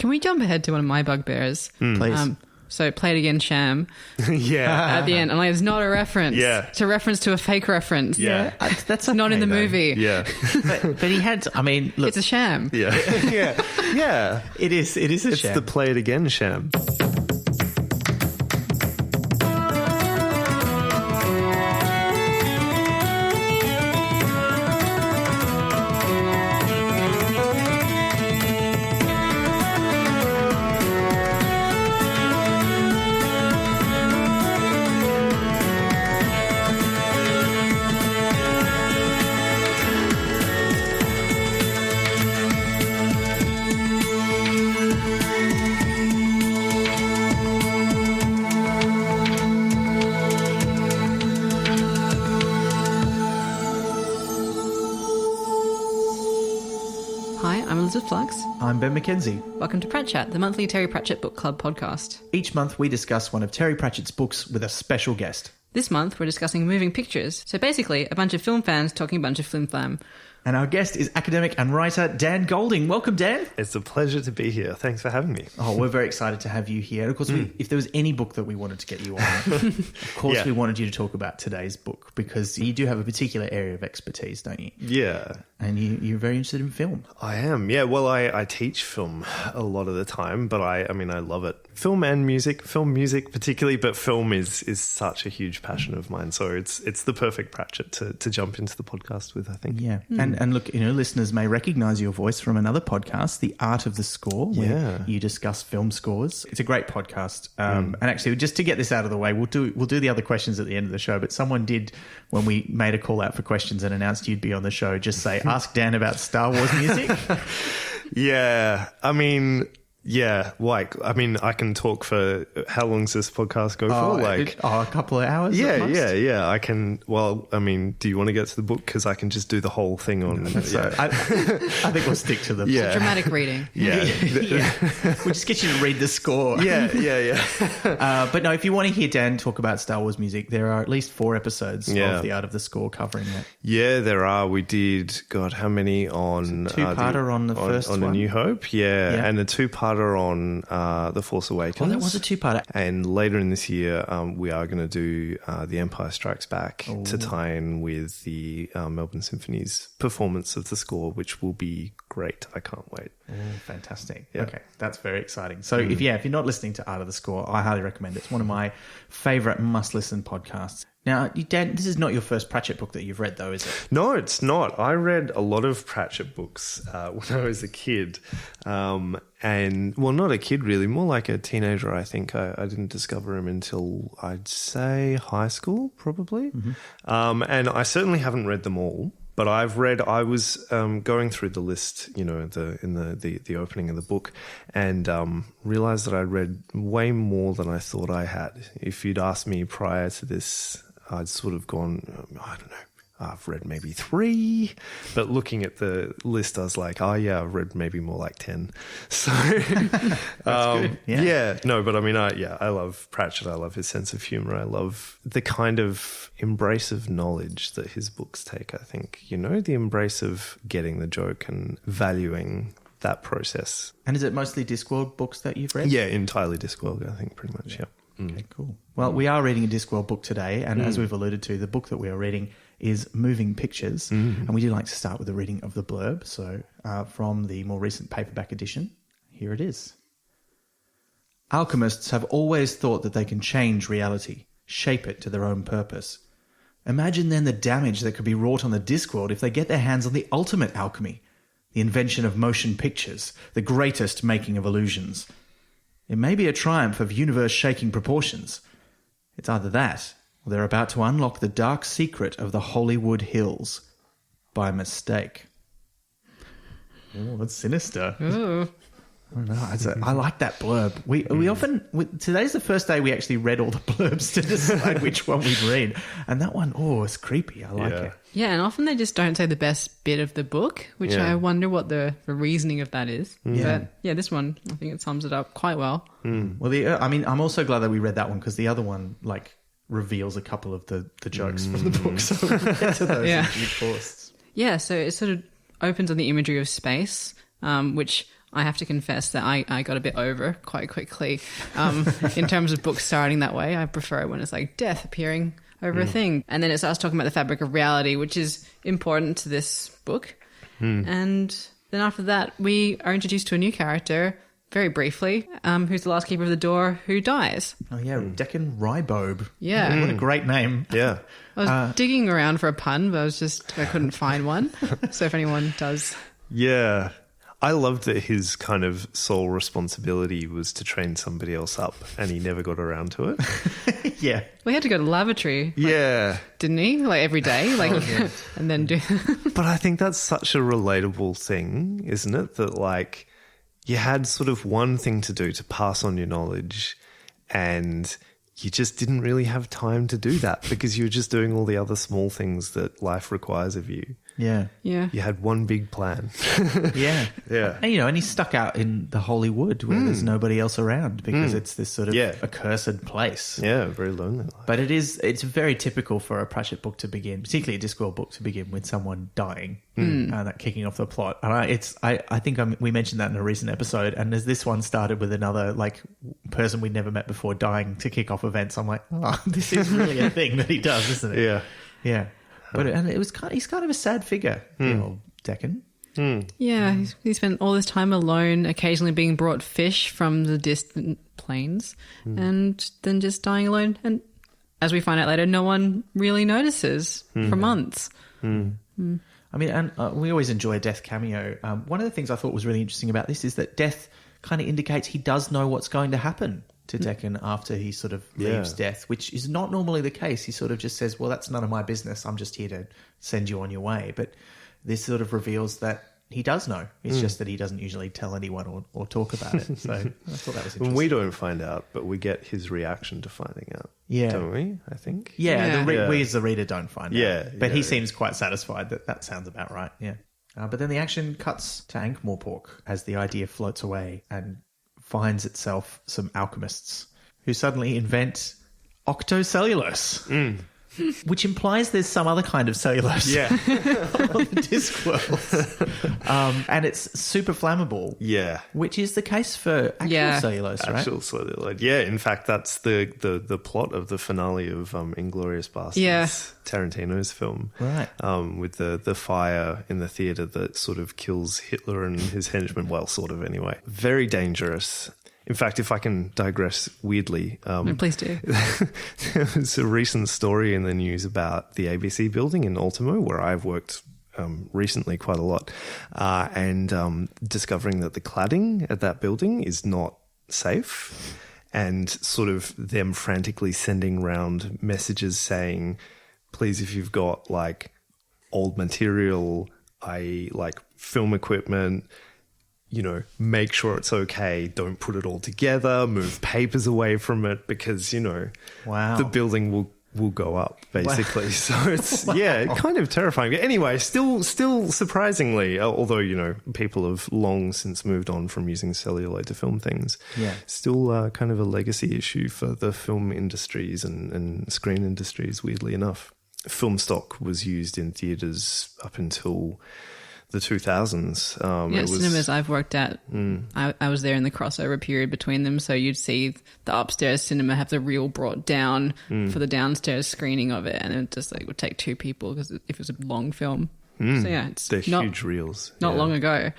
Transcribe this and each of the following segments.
Can we jump ahead to one of my bugbears? Please. So play it again, sham. Yeah. At the end. I'm like, it's not a reference. Yeah. It's a reference to a fake reference. Yeah. That's Not in the okay, though. movie. Yeah. But he had, I mean, look, It's a sham. Yeah. Yeah. Yeah. it is a It's sham. the play it again sham. Hi, I'm Elizabeth Flux. I'm Ben McKenzie. Welcome to Prat Chat, the monthly Terry Pratchett Book Club podcast. Each month we discuss one of Terry Pratchett's books with a special guest. This month we're discussing moving pictures. So basically, a bunch of film fans talking a bunch of flim flam. And our guest is academic and writer Dan Golding. Welcome, Dan. It's a pleasure to be here. Thanks for having me. Oh, we're very excited to have you here. Of course, if there was any book that we wanted to get you on, of course Yeah. we wanted you to talk about today's book because you do have a particular area of expertise, don't you? Yeah. And you're very interested in film. I am. Yeah. Well, I teach film a lot of the time, but I mean, I love it. Film and music, film music particularly, but film is such a huge passion of mine. So it's the perfect Pratchett to jump into the podcast with, I think. Yeah. And look, listeners may recognize your voice from another podcast, The Art of the Score, where you discuss film scores. It's a great podcast. And actually, just to get this out of the way, we'll do the other questions at the end of the show. But someone did, when we made a call out for questions and announced you'd be on the show, just say, ask Dan about Star Wars music. Yeah. I mean, yeah. Like, I mean, I can talk for how long's this podcast go for? A couple of hours. at most? Yeah. I can. Well, I mean, do you want to get to the book? Because I can just do the whole thing on. So I think we'll stick to the Yeah. Dramatic reading. Yeah. We'll just get you to read the score. Yeah. But no, if you want to hear Dan talk about Star Wars music, there are at least 4 episodes Yeah. of The Art of the Score covering that. Yeah, there are. We did. God, how many on Two-parter on the first on one? A New Hope? Yeah, Yeah. and a 2-parter on The Force Awakens. Oh, that was a 2-parter. And later in this year, we are going to do The Empire Strikes Back to tie in with the Melbourne Symphony's performance of the score, which will be great. I can't wait. Oh, fantastic. Yeah. Okay, that's very exciting. So if you're not listening to Art of the Score, I highly recommend it. It's one of my favourite must-listen podcasts. Now, Dan, this is not your first Pratchett book that you've read, though, is it? No, it's not. I read a lot of Pratchett books when I was a kid. And, well, not a kid really, more like a teenager, I think. I didn't discover him until, I'd say, high school, probably. And I certainly haven't read them all. But I was going through the list, in the opening of the book, and realized that I'd read way more than I thought I had. If you'd asked me prior to this, I'd sort of gone, I don't know, I've read maybe 3, but looking at the list, I was like, oh yeah, I've read maybe more like 10. So, good. Yeah. No, but I mean, I love Pratchett. I love his sense of humor. I love the kind of embrace of knowledge that his books take, I think, the embrace of getting the joke and valuing that process. And is it mostly Discworld books that you've read? Yeah, entirely Discworld, I think, pretty much, yeah. Okay, cool. Well, we are reading a Discworld book today, and as we've alluded to, the book that we are reading is Moving Pictures, and we do like to start with a reading of the blurb. So from the more recent paperback edition, here it is. Alchemists have always thought that they can change reality, shape it to their own purpose. Imagine then the damage that could be wrought on the Discworld if they get their hands on the ultimate alchemy, the invention of motion pictures, the greatest making of illusions. It may be a triumph of universe-shaking proportions. It's either that, or they're about to unlock the dark secret of the Hollywood Hills by mistake. Oh, that's sinister. Ooh. I don't know. I like that blurb. We often... today's the first day we actually read all the blurbs to decide which one we'd read. And that one, it's creepy. I like it. Yeah, and often they just don't say the best bit of the book, which I wonder what the reasoning of that is. Yeah. But yeah, this one, I think it sums it up quite well. Well, I'm also glad that we read that one because the other one, reveals a couple of the jokes from the book. So we'll get to those in due course. Yeah, so it sort of opens on the imagery of space, which I have to confess that I got a bit over quite quickly. In terms of books starting that way, I prefer it when it's like death appearing over a thing. And then it starts talking about the fabric of reality, which is important to this book. And then after that, we are introduced to a new character, very briefly, who's the last keeper of the door who dies. Oh, yeah, Deccan Rybobe. Yeah. What a great name. Yeah. I was digging around for a pun, but I couldn't find one. So if anyone does... Yeah. I loved that his kind of sole responsibility was to train somebody else up, and he never got around to it. Yeah. We had to go to the lavatory. Yeah. Didn't he? Like every day? Like, and then do... But I think that's such a relatable thing, isn't it? That like you had sort of one thing to do to pass on your knowledge, and you just didn't really have time to do that because you were just doing all the other small things that life requires of you. Yeah. Yeah. You had one big plan. Yeah. Yeah. And, and he's stuck out in the Holy Wood where there's nobody else around because it's this sort of accursed place. Yeah, very lonely life. But it's very typical for a Pratchett book to begin, particularly a Discworld book to begin with someone dying, that kicking off the plot. And I think we mentioned that in a recent episode, and as this one started with another like person we'd never met before dying to kick off events, I'm like, oh, this is really a thing that he does, isn't it? Yeah. Yeah. But he's kind of a sad figure, the old Deccan. Yeah, he spent all this time alone, occasionally being brought fish from the distant plains, and then just dying alone. And as we find out later, no one really notices for months. I mean, and we always enjoy a Death cameo. One of the things I thought was really interesting about this is that Death kind of indicates he does know what's going to happen to Deccan after he sort of leaves Death, which is not normally the case. He sort of just says, well, that's none of my business. I'm just here to send you on your way. But this sort of reveals that he does know. It's just that he doesn't usually tell anyone or talk about it. So I thought that was interesting. We don't find out, but we get his reaction to finding out. Yeah. Don't we? I think. Yeah, we as the reader don't find out. But he yeah. seems quite satisfied that sounds about right. Yeah. But then the action cuts to Ankh-Morpork as the idea floats away and finds itself some alchemists who suddenly invent octocellulose, which implies there's some other kind of cellulose on the Discworld. And it's super flammable. Yeah. Which is the case for actual cellulose, right? Actual cellulose. Yeah, in fact, that's the plot of the finale of Inglourious Basterds, Tarantino's film. Right. With the fire in the theatre that sort of kills Hitler and his henchmen. Well, sort of anyway. Very dangerous. In fact, if I can digress weirdly. Please do. There was a recent story in the news about the ABC building in Ultimo, where I've worked recently quite a lot, and discovering that the cladding at that building is not safe, and sort of them frantically sending round messages saying, please, if you've got like old material, like film equipment, make sure it's okay. Don't put it all together. Move papers away from it because, the building will go up, basically. Wow. So it's, kind of terrifying. But anyway, still surprisingly, although, people have long since moved on from using celluloid to film things, still kind of a legacy issue for the film industries and screen industries, weirdly enough. Film stock was used in theatres up until the 2000s. Cinemas I've worked at, I was there in the crossover period between them, so you'd see the upstairs cinema have the reel brought down for the downstairs screening of it, and it just would take two people because if it was a long film. So it's they're huge reels. Not long ago.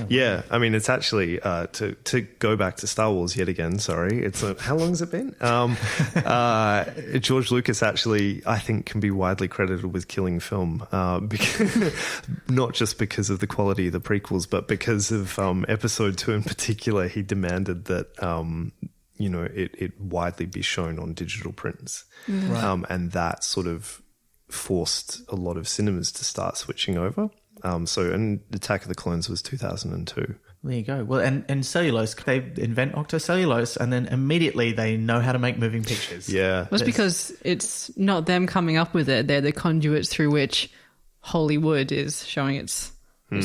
Yeah, I mean, it's actually to go back to Star Wars yet again. Sorry, how long has it been? George Lucas actually, I think, can be widely credited with killing film, because, not just because of the quality of the prequels, but because of Episode 2 in particular. He demanded that it widely be shown on digital prints, and that sort of forced a lot of cinemas to start switching over. And Attack of the Clones was 2002. There you go. Well, and cellulose, they invent octocellulose and then immediately they know how to make moving pictures. Yeah. Well, it's because it's not them coming up with it. They're the conduits through which Hollywood is showing its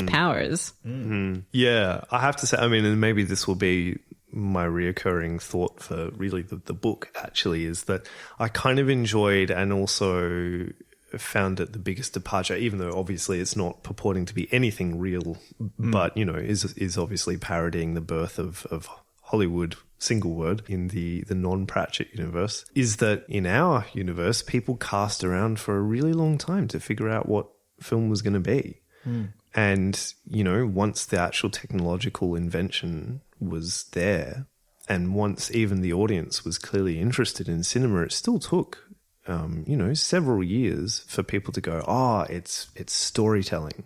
powers. Mm-hmm. Yeah. I have to say, I mean, and maybe this will be my reoccurring thought for really the book actually, is that I kind of enjoyed and also found it the biggest departure, even though obviously it's not purporting to be anything real, but, you know, is obviously parodying the birth of Hollywood, single word, in the non-Pratchett universe, is that in our universe, people cast around for a really long time to figure out what film was going to be. And, you know, once the actual technological invention was there, and once even the audience was clearly interested in cinema, it still took, you know, several years for people to go, it's storytelling.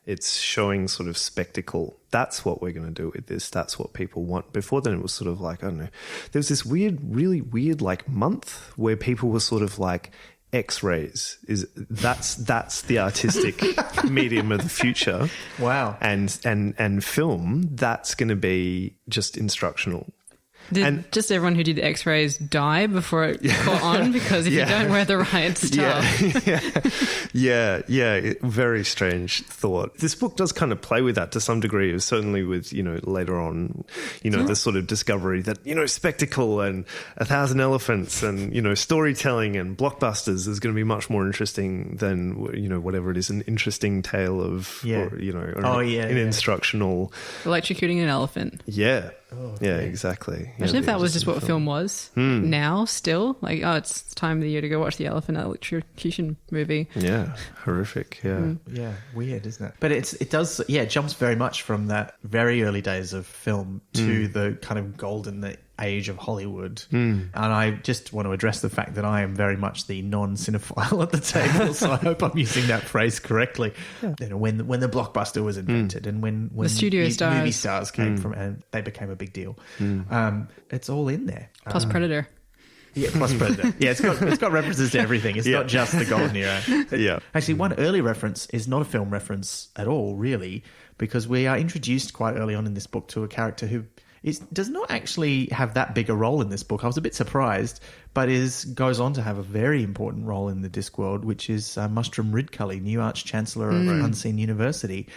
It's showing sort of spectacle. That's what we're going to do with this. That's what people want. Before then, it was sort of like, I don't know. There was this really weird like month where people were sort of like, X-rays that's the artistic medium of the future. Wow. And film, that's going to be just instructional. Did just everyone who did the X-rays die before it caught on? Because if you don't wear the right stuff. Yeah. Very strange thought. This book does kind of play with that to some degree, certainly with, you know, later on, you know, the sort of discovery that, you know, spectacle and 1,000 elephants and, you know, storytelling and blockbusters is going to be much more interesting than, you know, whatever it is, an interesting tale of, or, you know, or an instructional. Electrocuting an elephant. Yeah. Exactly. Imagine if that was just what film was now still. Like, it's time of the year to go watch the elephant electrocution movie. Yeah, horrific, Yeah, weird, isn't it? But it jumps very much from that very early days of film to the kind of golden age of Hollywood. And I just want to address the fact that I am very much the non-cinephile at the table, so I hope I'm using that phrase correctly. You know, when the blockbuster was invented and when the studio stars, movie stars came from, and they became a big deal. It's all in there. Plus Predator. Yeah, plus Predator. Yeah, it's got references to everything. It's not just the golden era. Actually, one early reference is not a film reference at all, really, because we are introduced quite early on in this book to a character who does not actually have that big a role in this book. I was a bit surprised, but goes on to have a very important role in the Discworld, which is Mustrum Ridcully, new Arch-Chancellor of Unseen University,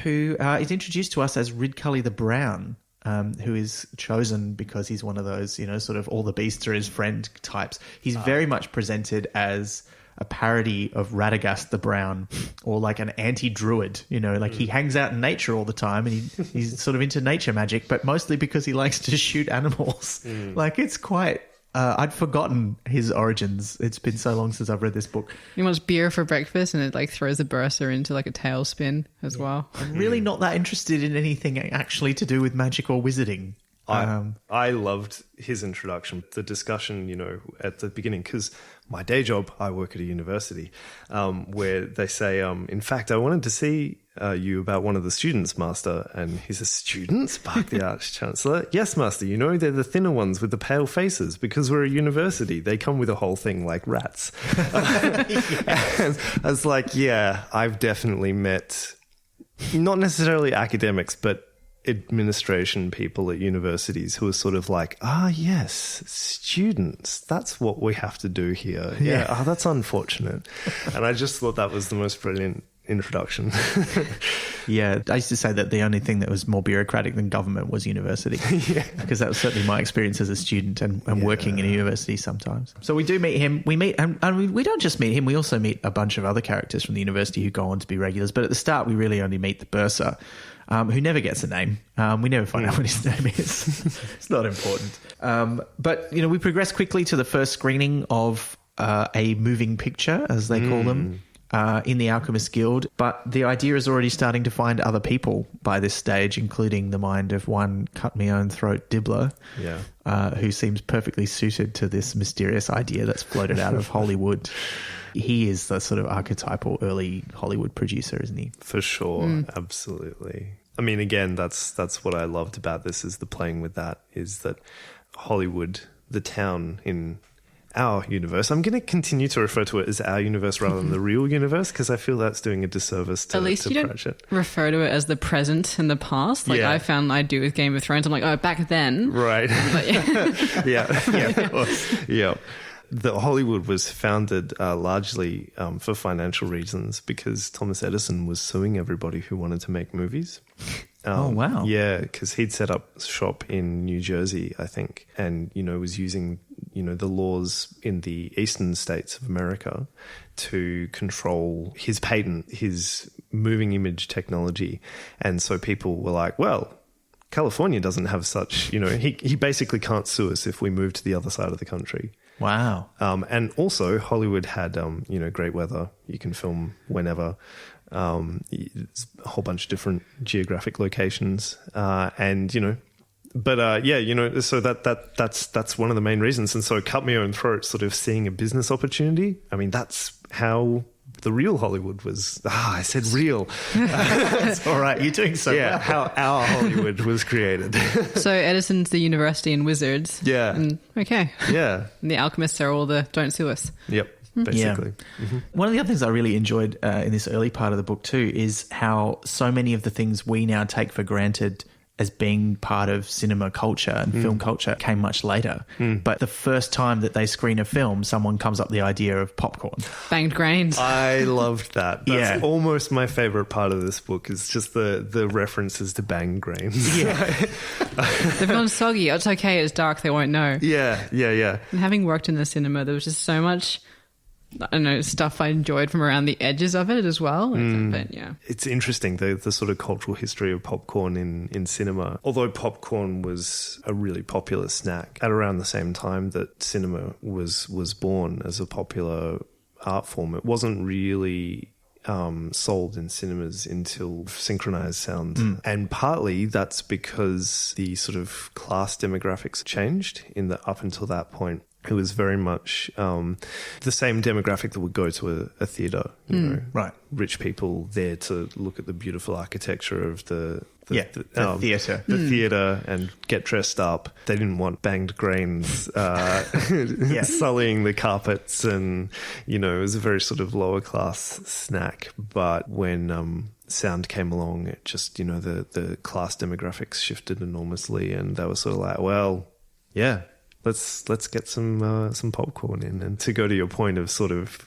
who is introduced to us as Ridcully the Brown, who is chosen because he's one of those, you know, sort of all the beasts are his friend types. He's very much presented as a parody of Radagast the Brown, or like an anti-druid, you know, like he hangs out in nature all the time and he's sort of into nature magic, but mostly because he likes to shoot animals. Like, it's quite... I'd forgotten his origins. It's been so long since I've read this book. He wants beer for breakfast and it like throws the bursar into like a tailspin as well. I'm really not that interested in anything actually to do with magic or wizarding. I loved his introduction, the discussion, you know, at the beginning, because my day job, I work at a university, where they say, in fact, I wanted to see you about one of the students, Master. And he says, students? Barked the Arch-Chancellor. Yes, Master, you know, they're the thinner ones with the pale faces, because we're a university. They come with a whole thing like rats. And I was like, yeah, I've definitely met, not necessarily academics, but administration people at universities who are sort of like, yes, students, that's what we have to do here. Yeah. That's unfortunate. And I just thought that was the most brilliant introduction. Yeah, I used to say that the only thing that was more bureaucratic than government was university. Because that was certainly my experience as a student and working in a university sometimes. So we do meet him. We meet, and we don't just meet him, we also meet a bunch of other characters from the university who go on to be regulars. But at the start, we really only meet the bursar, who never gets a name. We never find out what his name is. It's not important. But, you know, we progress quickly to the first screening of a moving picture, as they call them, in the Alchemist Guild. But the idea is already starting to find other people by this stage, including the mind of one cut-me-own-throat Dibbler, who seems perfectly suited to this mysterious idea that's floated out of Hollywood. He is the sort of archetypal early Hollywood producer, isn't he? For sure, absolutely. I mean, again, that's what I loved about this, is the playing with that, is that Hollywood, the town in our universe, I'm going to continue to refer to it as our universe rather than the real universe, because I feel that's doing a disservice to At least you Pratchett. Don't refer to it as the present and the past, like I found I do with Game of Thrones. I'm like, oh, back then. Right. But Of course. Yeah. The Hollywood was founded largely for financial reasons, because Thomas Edison was suing everybody who wanted to make movies. Oh, wow. Yeah, because he'd set up shop in New Jersey, I think, and, was using, the laws in the eastern states of America to control his patent, his moving image technology. And so people were like, well, California doesn't have such, he basically can't sue us if we move to the other side of the country. Wow. And also Hollywood had, great weather. You can film whenever. There's a whole bunch of different geographic locations, so that's one of the main reasons. And so cut my own throat, sort of seeing a business opportunity. I mean, that's how the real Hollywood was. I said real. That's all right. You're doing so well. How our Hollywood was created. So Edison's the university and wizards. Yeah. And, okay. Yeah. And the alchemists are all the don't sue us. Yep. Basically. Yeah. Mm-hmm. One of the other things I really enjoyed in this early part of the book too is how so many of the things we now take for granted as being part of cinema culture and film culture came much later. But the first time that they screen a film, someone comes up with the idea of popcorn. Banged grains. I loved that. That's almost my favorite part of this book is just the references to banged grains. Yeah. They've gone soggy. It's okay. It's dark. They won't know. Yeah. And having worked in the cinema, there was just so much... I don't know, stuff I enjoyed from around the edges of it as well. But yeah. It's interesting, the sort of cultural history of popcorn in cinema. Although popcorn was a really popular snack at around the same time that cinema was born as a popular art form, it wasn't really sold in cinemas until synchronized sound. And partly that's because the sort of class demographics changed up until that point. It was very much the same demographic that would go to a theatre, right? Rich people there to look at the beautiful architecture of the theatre and get dressed up. They didn't want banged grains sullying the carpets, and it was a very sort of lower class snack. But when sound came along, it just the class demographics shifted enormously, and they were sort of like, well, yeah. Let's get some popcorn in. And to go to your point of sort of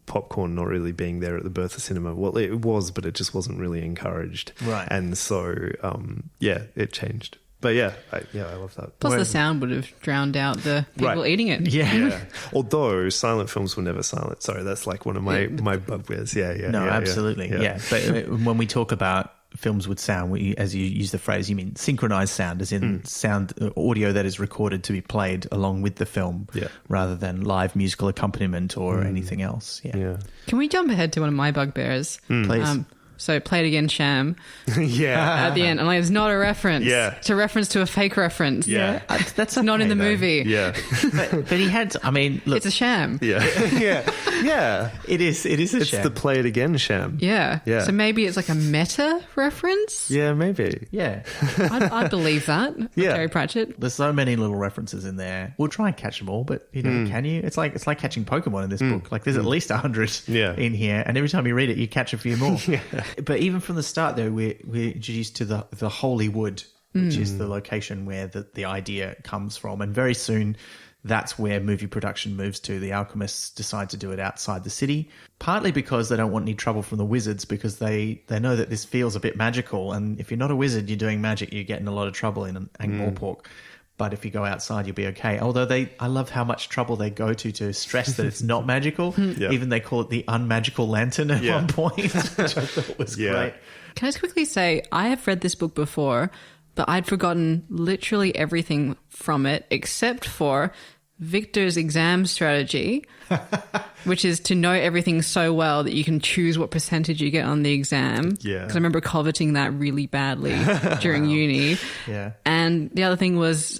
popcorn not really being there at the birth of cinema, well, it was, but it just wasn't really encouraged. Right. And so, it changed. But I love that. Plus the sound would have drowned out the people eating it. Yeah. Although silent films were never silent. Sorry, that's like one of my bugbears. Yeah. No, absolutely. Yeah. But when we talk about films with sound, as you use the phrase, you mean synchronized sound, as in sound audio that is recorded to be played along with the film, rather than live musical accompaniment or anything else. Yeah. Can we jump ahead to one of my bugbears? Please. So play it again, Sham. Yeah. At the end. And like, it's not a reference. Yeah. It's a reference to a fake reference. Yeah. That's not in the though. movie. Yeah. but he had, I mean, look. It's a sham. Yeah. Yeah. It is a It's sham. the play it again sham. Yeah. Yeah. So maybe it's like a meta reference? Yeah, maybe. Yeah. I'd believe that. Yeah. Terry Pratchett. There's so many little references in there. We'll try and catch them all, but can you? It's like catching Pokemon in this book. Like there's at least 100 in here, and every time you read it, you catch a few more. But even from the start, though, we're introduced to the Holy Wood, which is the location where the idea comes from, and very soon that's where movie production moves to. The alchemists decide to do it outside the city, partly because they don't want any trouble from the wizards, because they know that this feels a bit magical, and if you're not a wizard, you're doing magic, you're getting a lot of trouble in Ankh-Morpork. But if you go outside, you'll be okay. Although I love how much trouble they go to stress that it's not magical. Even they call it the unmagical lantern at one point, which I thought was great. Can I just quickly say, I have read this book before, but I'd forgotten literally everything from it except for Victor's exam strategy, which is to know everything so well that you can choose what percentage you get on the exam. Yeah. Because I remember coveting that really badly during uni. Yeah. And the other thing was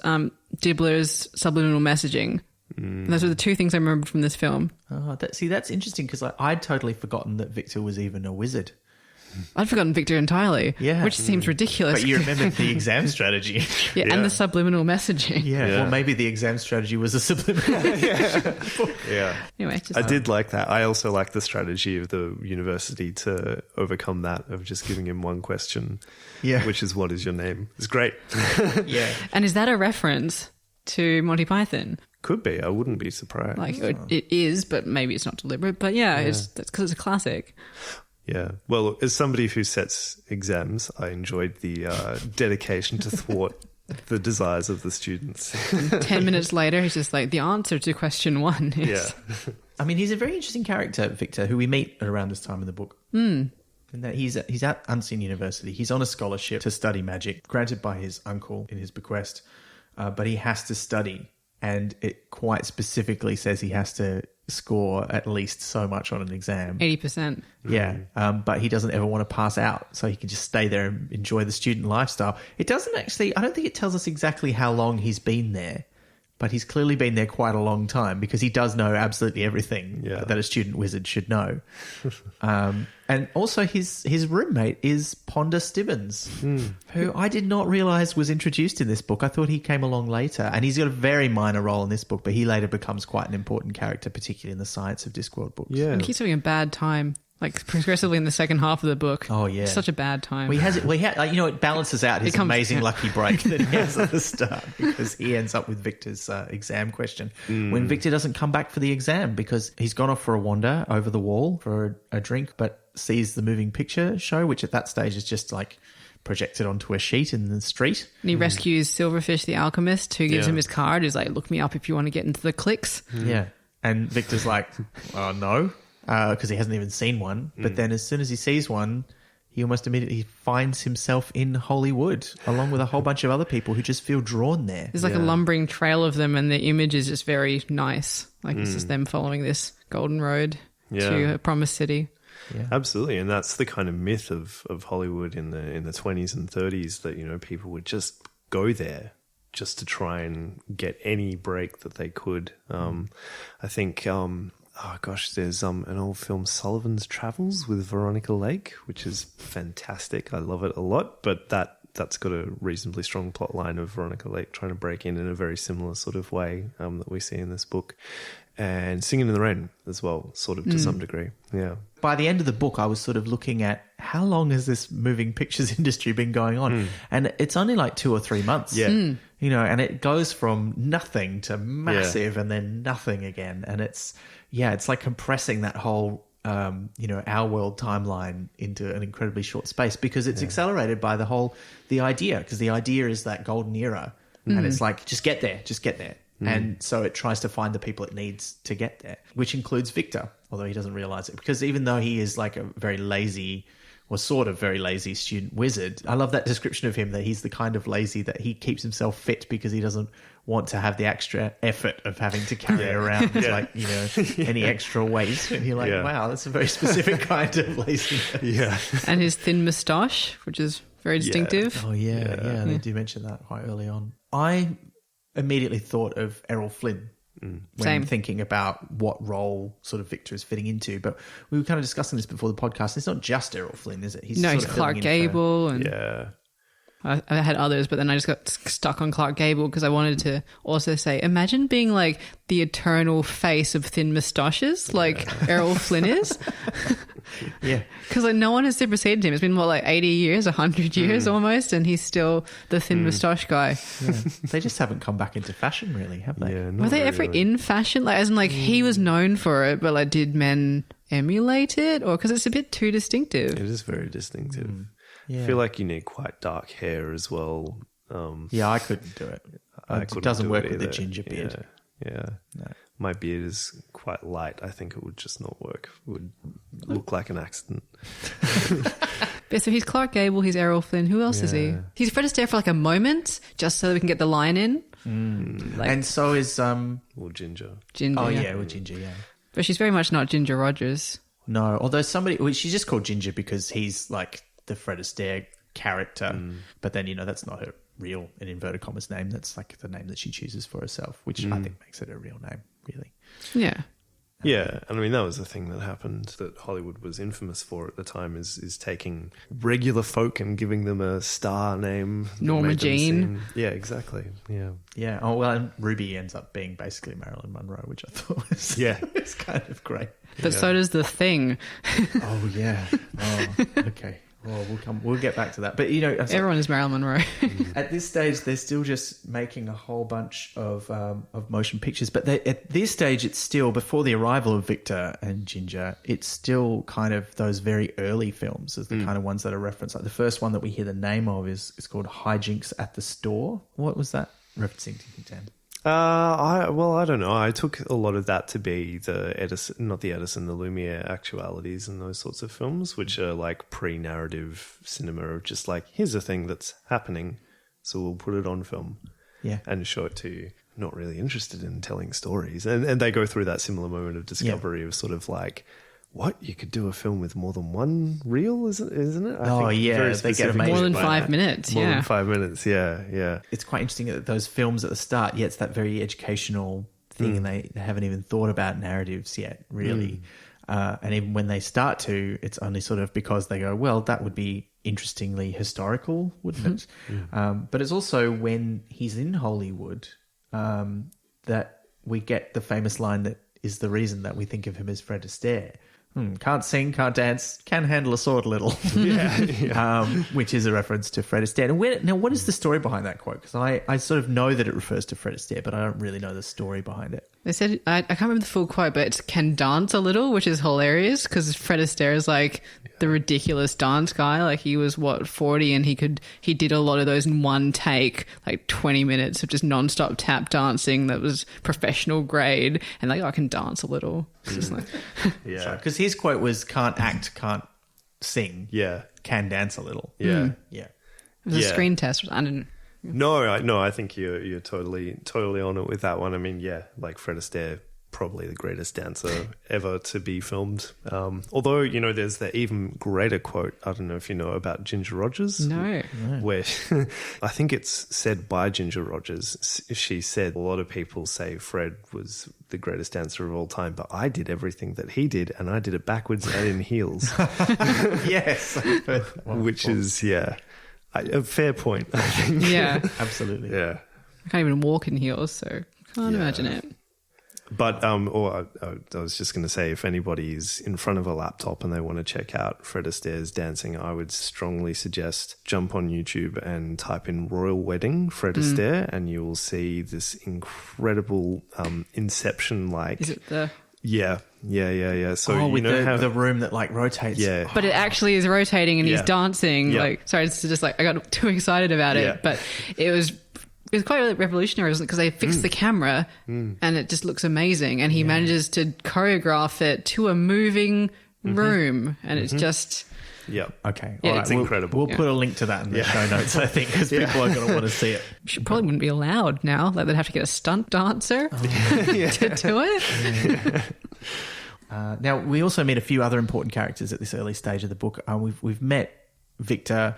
Dibbler's subliminal messaging. Those were the two things I remember from this film. Oh, that's interesting, because I'd totally forgotten that Victor was even a wizard. I'd forgotten Victor entirely, which seems ridiculous. But you remembered the exam strategy. And the subliminal messaging. Well, maybe the exam strategy was a subliminal message. Anyway, I did like that. I also like the strategy of the university to overcome that, of just giving him one question, which is, what is your name? It's great. And is that a reference to Monty Python? Could be. I wouldn't be surprised. Like, it is, but maybe it's not deliberate. But that's because it's a classic. Yeah. Well, as somebody who sets exams, I enjoyed the dedication to thwart the desires of the students. 10 minutes later, he's just like, the answer to question 1 is... Yeah. I mean, he's a very interesting character, Victor, who we meet around this time in the book. In that he's at Unseen University. He's on a scholarship to study magic, granted by his uncle in his bequest, but he has to study. And it quite specifically says he has to score at least so much on an exam. 80%. Yeah, but he doesn't ever want to pass out, so he can just stay there and enjoy the student lifestyle. It doesn't actually, I don't think it tells us exactly how long he's been there, but he's clearly been there quite a long time because he does know absolutely everything that a student wizard should know. And also his roommate is Ponder Stibbons, who I did not realise was introduced in this book. I thought he came along later, and he's got a very minor role in this book, but he later becomes quite an important character, particularly in the Science of Discworld books. And he keeps having a bad time, like progressively in the second half of the book. Oh, yeah. Such a bad time. Well, it balances out his amazing lucky break that he has at the start, because he ends up with Victor's exam question when Victor doesn't come back for the exam because he's gone off for a wander over the wall for a drink, but sees the moving picture show, which at that stage is just like projected onto a sheet in the street. And he rescues Silverfish the alchemist, who gives him his card. He's like, look me up if you want to get into the cliques. Yeah. And Victor's like, oh, no, because he hasn't even seen one. But then as soon as he sees one, he almost immediately finds himself in Hollywood, along with a whole bunch of other people who just feel drawn there. There's like a lumbering trail of them, and the image is just very nice. Like it's just them following this golden road to a promised city. Yeah. Absolutely, and that's the kind of myth of Hollywood in the 20s and 30s, that, you know, people would just go there just to try and get any break that they could. I think, there's an old film, Sullivan's Travels, with Veronica Lake, which is fantastic. I love it a lot, but that's got a reasonably strong plot line of Veronica Lake trying to break in a very similar sort of way that we see in this book. And Singing in the Rain as well, sort of to some degree. Yeah. By the end of the book, I was sort of looking at how long has this moving pictures industry been going on? And it's only like 2 or 3 months. Yeah. You know, and it goes from nothing to massive and then nothing again. And it's like compressing that whole, our world timeline into an incredibly short space, because it's accelerated by the idea, because the idea is that golden era. And it's like, just get there. And so it tries to find the people it needs to get there, which includes Victor, although he doesn't realize it, because even though he is like a very lazy, or sort of very lazy student wizard, I love that description of him, that he's the kind of lazy that he keeps himself fit because he doesn't want to have the extra effort of having to carry around any extra weight. And you're like, wow, that's a very specific kind of laziness. Yeah. And his thin moustache, which is very distinctive. Oh, yeah. They do mention that quite early on. I immediately thought of Errol Flynn when thinking about what role sort of Victor is fitting into. But we were kind of discussing this before the podcast. It's not just Errol Flynn, is it? He's Clark Gable. And I had others, but then I just got stuck on Clark Gable because I wanted to also say, imagine being like the eternal face of thin moustaches like Errol Flynn is. Yeah. Because like no one has superseded him. It's been what, like 80 years, 100 years almost, and he's still the thin moustache guy. Yeah. They just haven't come back into fashion, really, have they? Yeah, were they ever in fashion? Like, as in, like, he was known for it, but like, did men emulate it? Or because it's a bit too distinctive. It is very distinctive. Yeah. I feel like you need quite dark hair as well. I couldn't do it. It doesn't work with the ginger beard. Yeah. No. My beard is quite light. I think it would just not work. It would look like an accident. Yeah, so he's Clark Gable, he's Errol Flynn. Who else is he? He's Fred Astaire for like a moment, just so that we can get the line in. And so is... Or Ginger. Ginger. Oh, yeah, with Ginger, yeah. But she's very much not Ginger Rogers. No, although she's just called Ginger because he's like the Fred Astaire character. But then, that's not her real, in inverted commas, name. That's like the name that she chooses for herself, which I think makes it a real name, really. Yeah. Yeah, and I mean, that was the thing that happened that Hollywood was infamous for at the time, is taking regular folk and giving them a star name. Norma Jean. Yeah, exactly. Yeah. Yeah. Oh, well, and Ruby ends up being basically Marilyn Monroe, which I thought was it's kind of great. But so does The Thing. Oh, yeah. Oh, okay. We'll get back to that. But Everyone is Marilyn Monroe. at this stage, they're still just making a whole bunch of motion pictures. But at this stage, it's still before the arrival of Victor and Ginger. It's still kind of those very early films, as the kind of ones that are referenced. Like the first one that we hear the name of is called Hijinks at the Store. What was that referencing? Do you think, Dan? I don't know. I took a lot of that to be the Lumiere actualities and those sorts of films, which are like pre-narrative cinema of just like, here's a thing that's happening, so we'll put it on film, and show it to you. Not really interested in telling stories, and they go through that similar moment of discovery of sort of like, what, you could do a film with more than one reel, isn't it? They get more than 5 minutes. More than 5 minutes, yeah. It's quite interesting that those films at the start, it's that very educational thing, and they haven't even thought about narratives yet, really. And even when they start to, it's only sort of because they go, well, that would be interestingly historical, wouldn't it? But it's also when he's in Hollywood that we get the famous line that is the reason that we think of him as Fred Astaire. Can't sing, can't dance, can handle a sword a little. Which is a reference to Fred Astaire. Now, what is the story behind that quote? Because I sort of know that it refers to Fred Astaire, but I don't really know the story behind it. They said, I can't remember the full quote, but it's can dance a little, which is hilarious because Fred Astaire is like the ridiculous dance guy. Like he was 40 and he did a lot of those in one take, like 20 minutes of just nonstop tap dancing that was professional grade. And like, I can dance a little. It's just like, because his quote was can't act, can't sing, can dance a little. It was a screen test. I didn't. No, I think you're totally on it with that one. I mean, like Fred Astaire, probably the greatest dancer ever to be filmed. Although, there's the even greater quote, I don't know if you know about Ginger Rogers. No. Where I think it's said by Ginger Rogers. She said, a lot of people say Fred was the greatest dancer of all time, but I did everything that he did, and I did it backwards and in heels. Yes. Which is, a fair point, I think. Yeah. Absolutely. Yeah. I can't even walk in heels, so I can't imagine it. But I was just going to say, if anybody's in front of a laptop and they want to check out Fred Astaire's dancing, I would strongly suggest jump on YouTube and type in Royal Wedding Fred Astaire, and you will see this incredible Inception-like. Is it the... Yeah. So with the room that like rotates. Yeah. But it actually is rotating and he's dancing. Yeah. Like, sorry, it's just like I got too excited about it. But it was quite revolutionary because they fixed the camera and it just looks amazing. And he manages to choreograph it to a moving room, and it's just. Yeah. Okay. Yeah, all right. It's incredible. We'll put a link to that in the show notes, I think, because people are going to want to see it. Probably wouldn't be allowed now. Like they'd have to get a stunt dancer to do it. Now, we also meet a few other important characters at this early stage of the book. We've met Victor.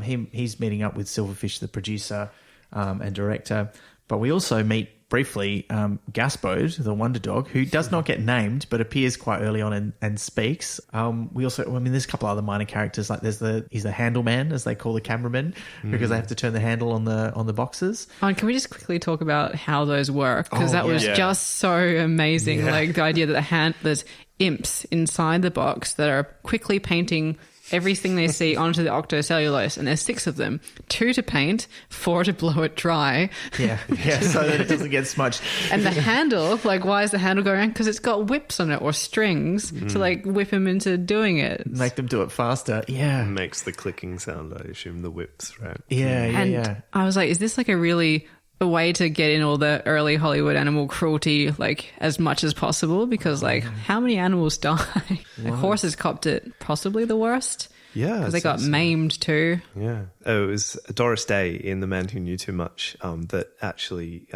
He's meeting up with Silverfish, the producer and director. But we also meet briefly Gaspode, the wonder dog, who does not get named but appears quite early on and speaks. There's a couple other minor characters, like he's the handle man, as they call the cameraman, because they have to turn the handle on the boxes. Oh, and can we just quickly talk about how those work? Because that was just so amazing. Yeah. Like the idea that there's imps inside the box that are quickly painting everything they see onto the octocellulose, and there's 6 of them, 2 to paint, 4 to blow it dry. Yeah, so that it doesn't get smudged. And the handle, like, why is the handle going around? Because it's got whips on it or strings to like whip them into doing it. Make them do it faster. Yeah. Makes the clicking sound, I assume, the whips, right? And I was like, is this like a way to get in all the early Hollywood animal cruelty, like, as much as possible? Because, like, how many animals die? Like, horses copped it possibly the worst. Yeah. Because they got maimed too. Yeah. It was Doris Day in The Man Who Knew Too Much that actually...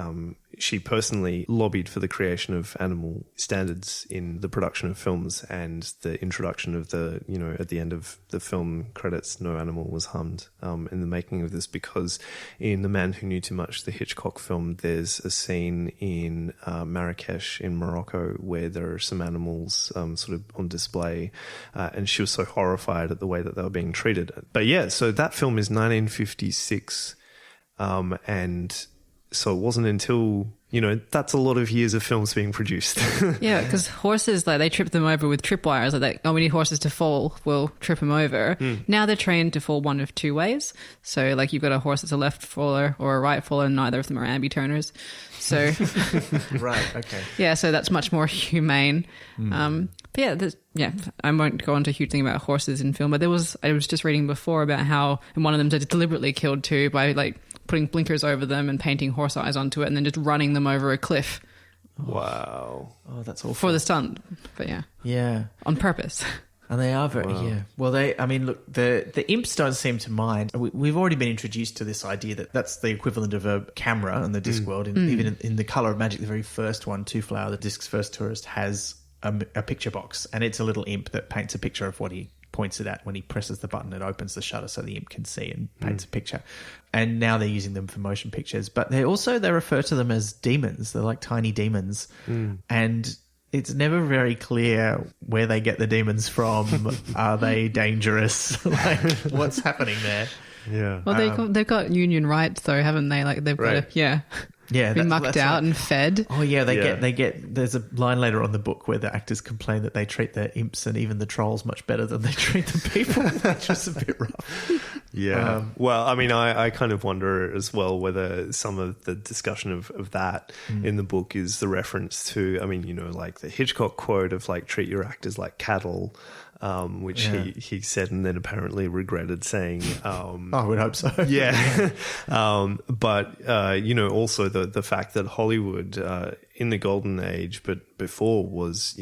she personally lobbied for the creation of animal standards in the production of films, and the introduction of at the end of the film credits, no animal was harmed in the making of this, because in The Man Who Knew Too Much, the Hitchcock film, there's a scene in Marrakesh in Morocco where there are some animals sort of on display, and she was so horrified at the way that they were being treated. But yeah, so that film is 1956, and So it wasn't until, that's a lot of years of films being produced. Yeah, because horses, like, they trip them over with tripwires. Like, we need horses to fall, we'll trip them over. Now they're trained to fall one of two ways. So, like, you've got a horse that's a left faller or a right faller, and neither of them are ambi-turners. So, right, okay. Yeah, so that's much more humane. But I won't go on to a huge thing about horses in film, but I was just reading before about how one of them deliberately killed two by, like, putting blinkers over them and painting horse eyes onto it and then just running them over a cliff. Wow. Oh, that's awful. For the stunt, but yeah. On purpose. And they are very, Well, look, the imps don't seem to mind. We've already been introduced to this idea that that's the equivalent of a camera in the Discworld. Even in The Colour of Magic, the very first one, Two Flower, the Disc's first tourist, has a picture box, and it's a little imp that paints a picture of what he points it at. When he presses the button, it opens the shutter so the imp can see and paints a picture. And now they're using them for motion pictures, but they refer to them as demons. They're like tiny demons, and it's never very clear where they get the demons from. Are they dangerous? Like, what's happening there? Yeah. Well, they've got union rights, though, haven't they? Like, they've got be mucked out and fed. Oh yeah, they get. There's a line later on in the book where the actors complain that they treat the imps and even the trolls much better than they treat the people, which is a bit rough. Yeah. Well, I mean, I kind of wonder as well whether some of the discussion of that in the book is the reference to, I mean, like the Hitchcock quote of, like, treat your actors like cattle. Which he said and then apparently regretted saying. I would hope so. Yeah. But also the fact that Hollywood in the golden age, but before, was,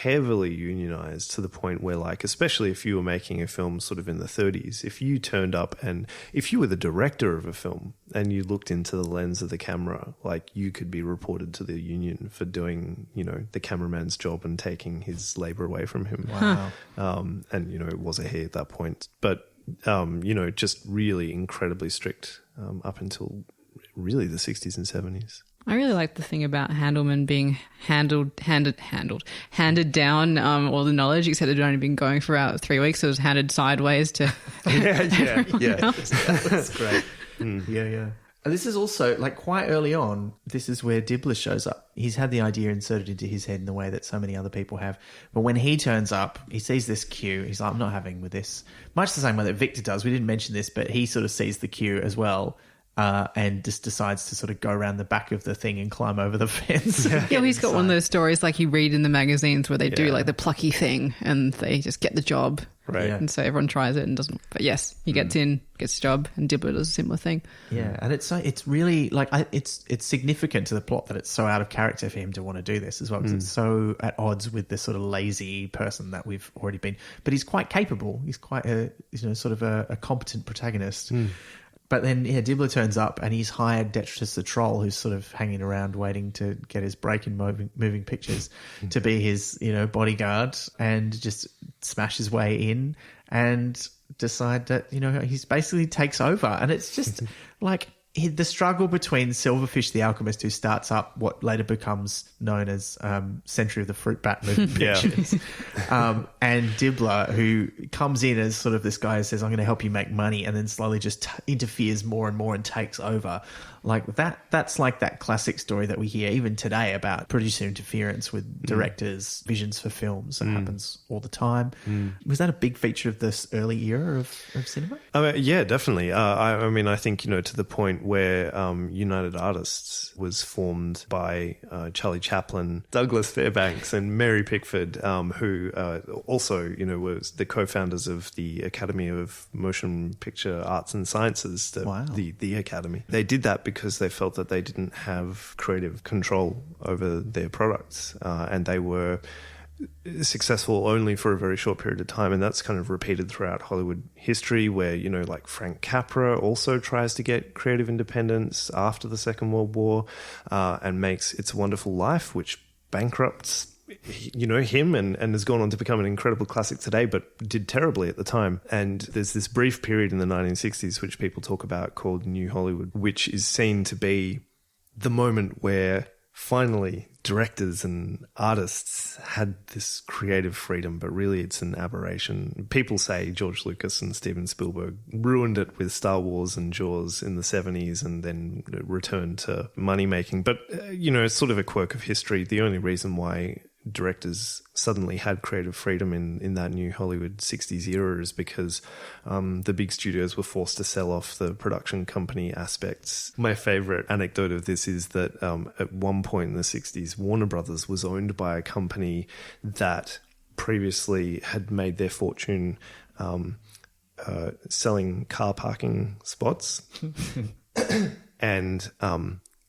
heavily unionized to the point where, like, especially if you were making a film sort of in the 30s, if you turned up and if you were the director of a film and you looked into the lens of the camera, like, you could be reported to the union for doing, the cameraman's job and taking his labor away from him. Wow. And, it was a hair at that point. But, just really incredibly strict up until really the 60s and 70s. I really like the thing about Handelman being handed down all the knowledge, except it had only been going for about 3 weeks. So it was handed sideways to everyone else. That's great. Yeah. And this is also, like, quite early on, this is where Dibbler shows up. He's had the idea inserted into his head in the way that so many other people have. But when he turns up, he sees this queue. He's like, I'm not having with this. Much the same way that Victor does. We didn't mention this, but he sort of sees the queue as well. And just decides to sort of go around the back of the thing and climb over the fence. He's got one of those stories like you read in the magazines where they do, like, the plucky thing and they just get the job. Right. And so everyone tries it and doesn't. But yes, he gets the job, and Dibbler does a similar thing. Yeah, and it's really, like, it's significant to the plot that it's so out of character for him to want to do this as well, because it's so at odds with this sort of lazy person that we've already been. But he's quite capable. He's quite a competent protagonist. But then, Dibbler turns up and he's hired Detritus the Troll, who's sort of hanging around waiting to get his break in moving pictures, to be his, bodyguard, and just smash his way in and decide that, he's basically takes over. And it's just like the struggle between Silverfish the Alchemist, who starts up what later becomes known as Century of the Fruit Bat moving pictures, and Dibbler, who comes in as sort of this guy who says, I'm going to help you make money, and then slowly just interferes more and more and takes over. Like that's like that classic story that we hear even today about producer interference with directors' visions for films. That happens all the time. Was that a big feature of this early era of cinema? Yeah, definitely. I think, to the point where United Artists was formed by Charlie Chaplin, Douglas Fairbanks, and Mary Pickford, who also, was the co-founders of the Academy of Motion Picture Arts and Sciences, the Academy. They did that because they felt that they didn't have creative control over their products, and they were successful only for a very short period of time. And that's kind of repeated throughout Hollywood history, where, like Frank Capra also tries to get creative independence after the Second World War, and makes It's a Wonderful Life, which bankrupts him and has gone on to become an incredible classic today, but did terribly at the time. And there's this brief period in the 1960s which people talk about called New Hollywood, which is seen to be the moment where finally, directors and artists had this creative freedom, but really it's an aberration. People say George Lucas and Steven Spielberg ruined it with Star Wars and Jaws in the 70s and then returned to money making. But, it's sort of a quirk of history. The only reason why directors suddenly had creative freedom in that new Hollywood 60s era is because the big studios were forced to sell off the production company aspects. My favorite anecdote of this is that at one point in the 60s, Warner Brothers was owned by a company that previously had made their fortune selling car parking spots and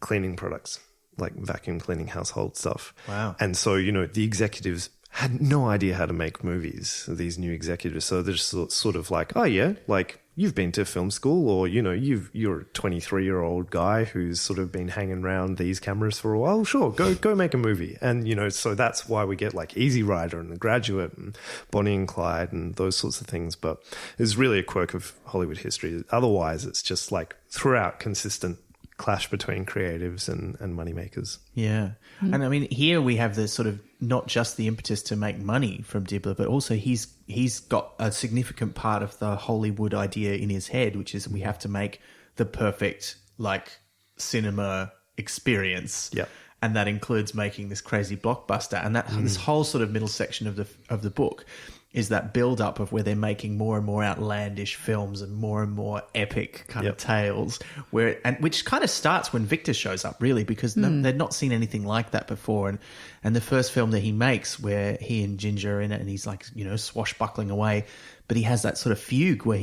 cleaning products, like vacuum cleaning, household stuff. Wow. And so, the executives had no idea how to make movies, these new executives. So they're just sort of like, oh yeah, like you've been to film school, or, you're a 23-year-old guy who's sort of been hanging around these cameras for a while. Sure, go make a movie. And, so that's why we get like Easy Rider and The Graduate and Bonnie and Clyde and those sorts of things. But it's really a quirk of Hollywood history. Otherwise, it's just like throughout consistent clash between creatives and moneymakers. Yeah. And I mean, here we have this sort of not just the impetus to make money from Dibbler, but also he's got a significant part of the Hollywood idea in his head, which is we have to make the perfect like cinema experience. Yep. And that includes making this crazy blockbuster. And that this whole sort of middle section of the book is that build up of where they're making more and more outlandish films and more epic kind of tales, which kind of starts when Victor shows up, really, because they'd not seen anything like that before. And the first film that he makes, where he and Ginger are in it, and he's like, swashbuckling away, but he has that sort of fugue where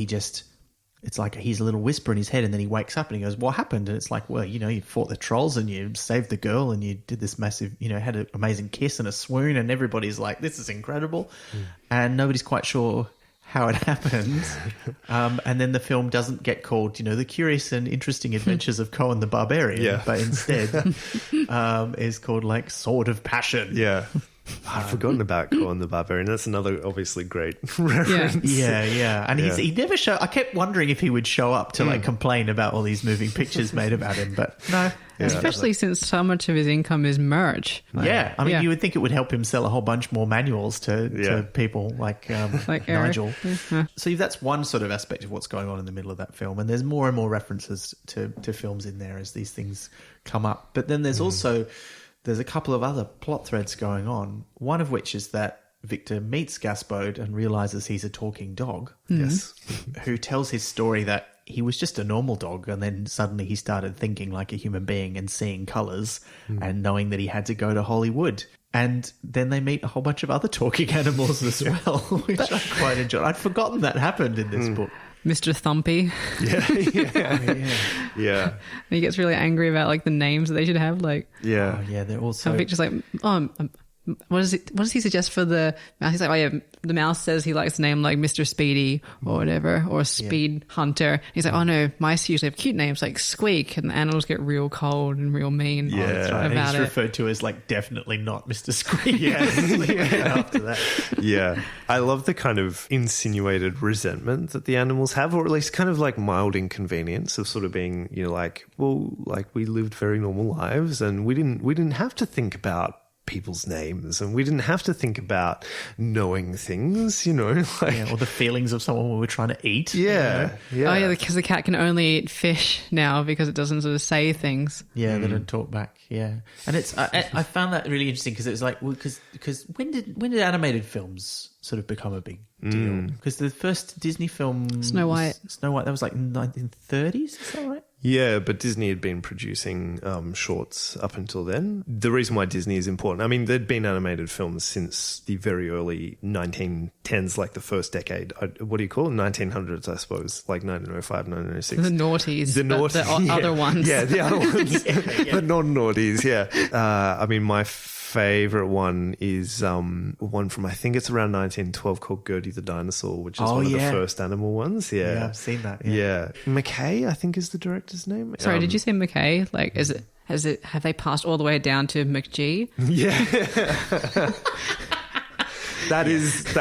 it's like he's a little whisper in his head, and then he wakes up and he goes, what happened? And it's like, well, you fought the trolls and you saved the girl and you did this massive, had an amazing kiss and a swoon, and everybody's like, this is incredible. And nobody's quite sure how it happened. And then the film doesn't get called, The Curious and Interesting Adventures of Conan the Barbarian, but instead is called like Sword of Passion. Yeah. I've forgotten about Conan the Barbarian. That's another obviously great reference. Yeah. And he never showed. I kept wondering if he would show up to like complain about all these moving pictures made about him, but no. Especially since so much of his income is merch. Yeah, I mean, you would think it would help him sell a whole bunch more manuals to people like Nigel. Yeah. So that's one sort of aspect of what's going on in the middle of that film, and there's more and more references to films in there as these things come up. But then there's also there's a couple of other plot threads going on, one of which is that Victor meets Gaspode and realizes he's a talking dog. Yes. Who tells his story that he was just a normal dog, and then suddenly he started thinking like a human being and seeing colours and knowing that he had to go to Hollywood. And then they meet a whole bunch of other talking animals as well, which I quite enjoyed. I'd forgotten that happened in this book. Mr. Thumpy. Yeah. And he gets really angry about like the names that they should have. Like, they're also. And Victor's like, what does he suggest for the mouse? He's like, the mouse says he likes the name like Mr. Speedy or whatever, or Speed Hunter. He's like, oh no, mice usually have cute names like Squeak, and the animals get real cold and real mean. Yeah, that's right. And he's referred to as like definitely not Mr. Squeak. After that. Yeah. I love the kind of insinuated resentment that the animals have, or at least kind of like mild inconvenience of sort of being, like, well, like we lived very normal lives and we didn't have to think about people's names, and we didn't have to think about knowing things, like, or the feelings of someone we were trying to eat. Yeah. Oh yeah, because the cat can only eat fish now because it doesn't sort of say things. Yeah, they don't talk back. Yeah, and it's I found that really interesting because it was like, well, because when did animated films sort of become a big deal? Because the first Disney film, Snow White, that was like 1930s. Is that right? Yeah, but Disney had been producing shorts up until then. The reason why Disney is important, I mean, there'd been animated films since the very early 1910s, like the first decade. What do you call it? 1900s, I suppose, like 1905, 1906. The noughties. The other ones. Yeah, the other ones. The non-noughties, yeah. I mean, my favorite one is one from, I think it's around 1912, called Gertie the Dinosaur, which is one of the first animal ones. Yeah, I've seen that. Yeah. McKay, I think, is the director's name. Sorry, did you say McKay? Like, have they passed all the way down to McG? Yeah.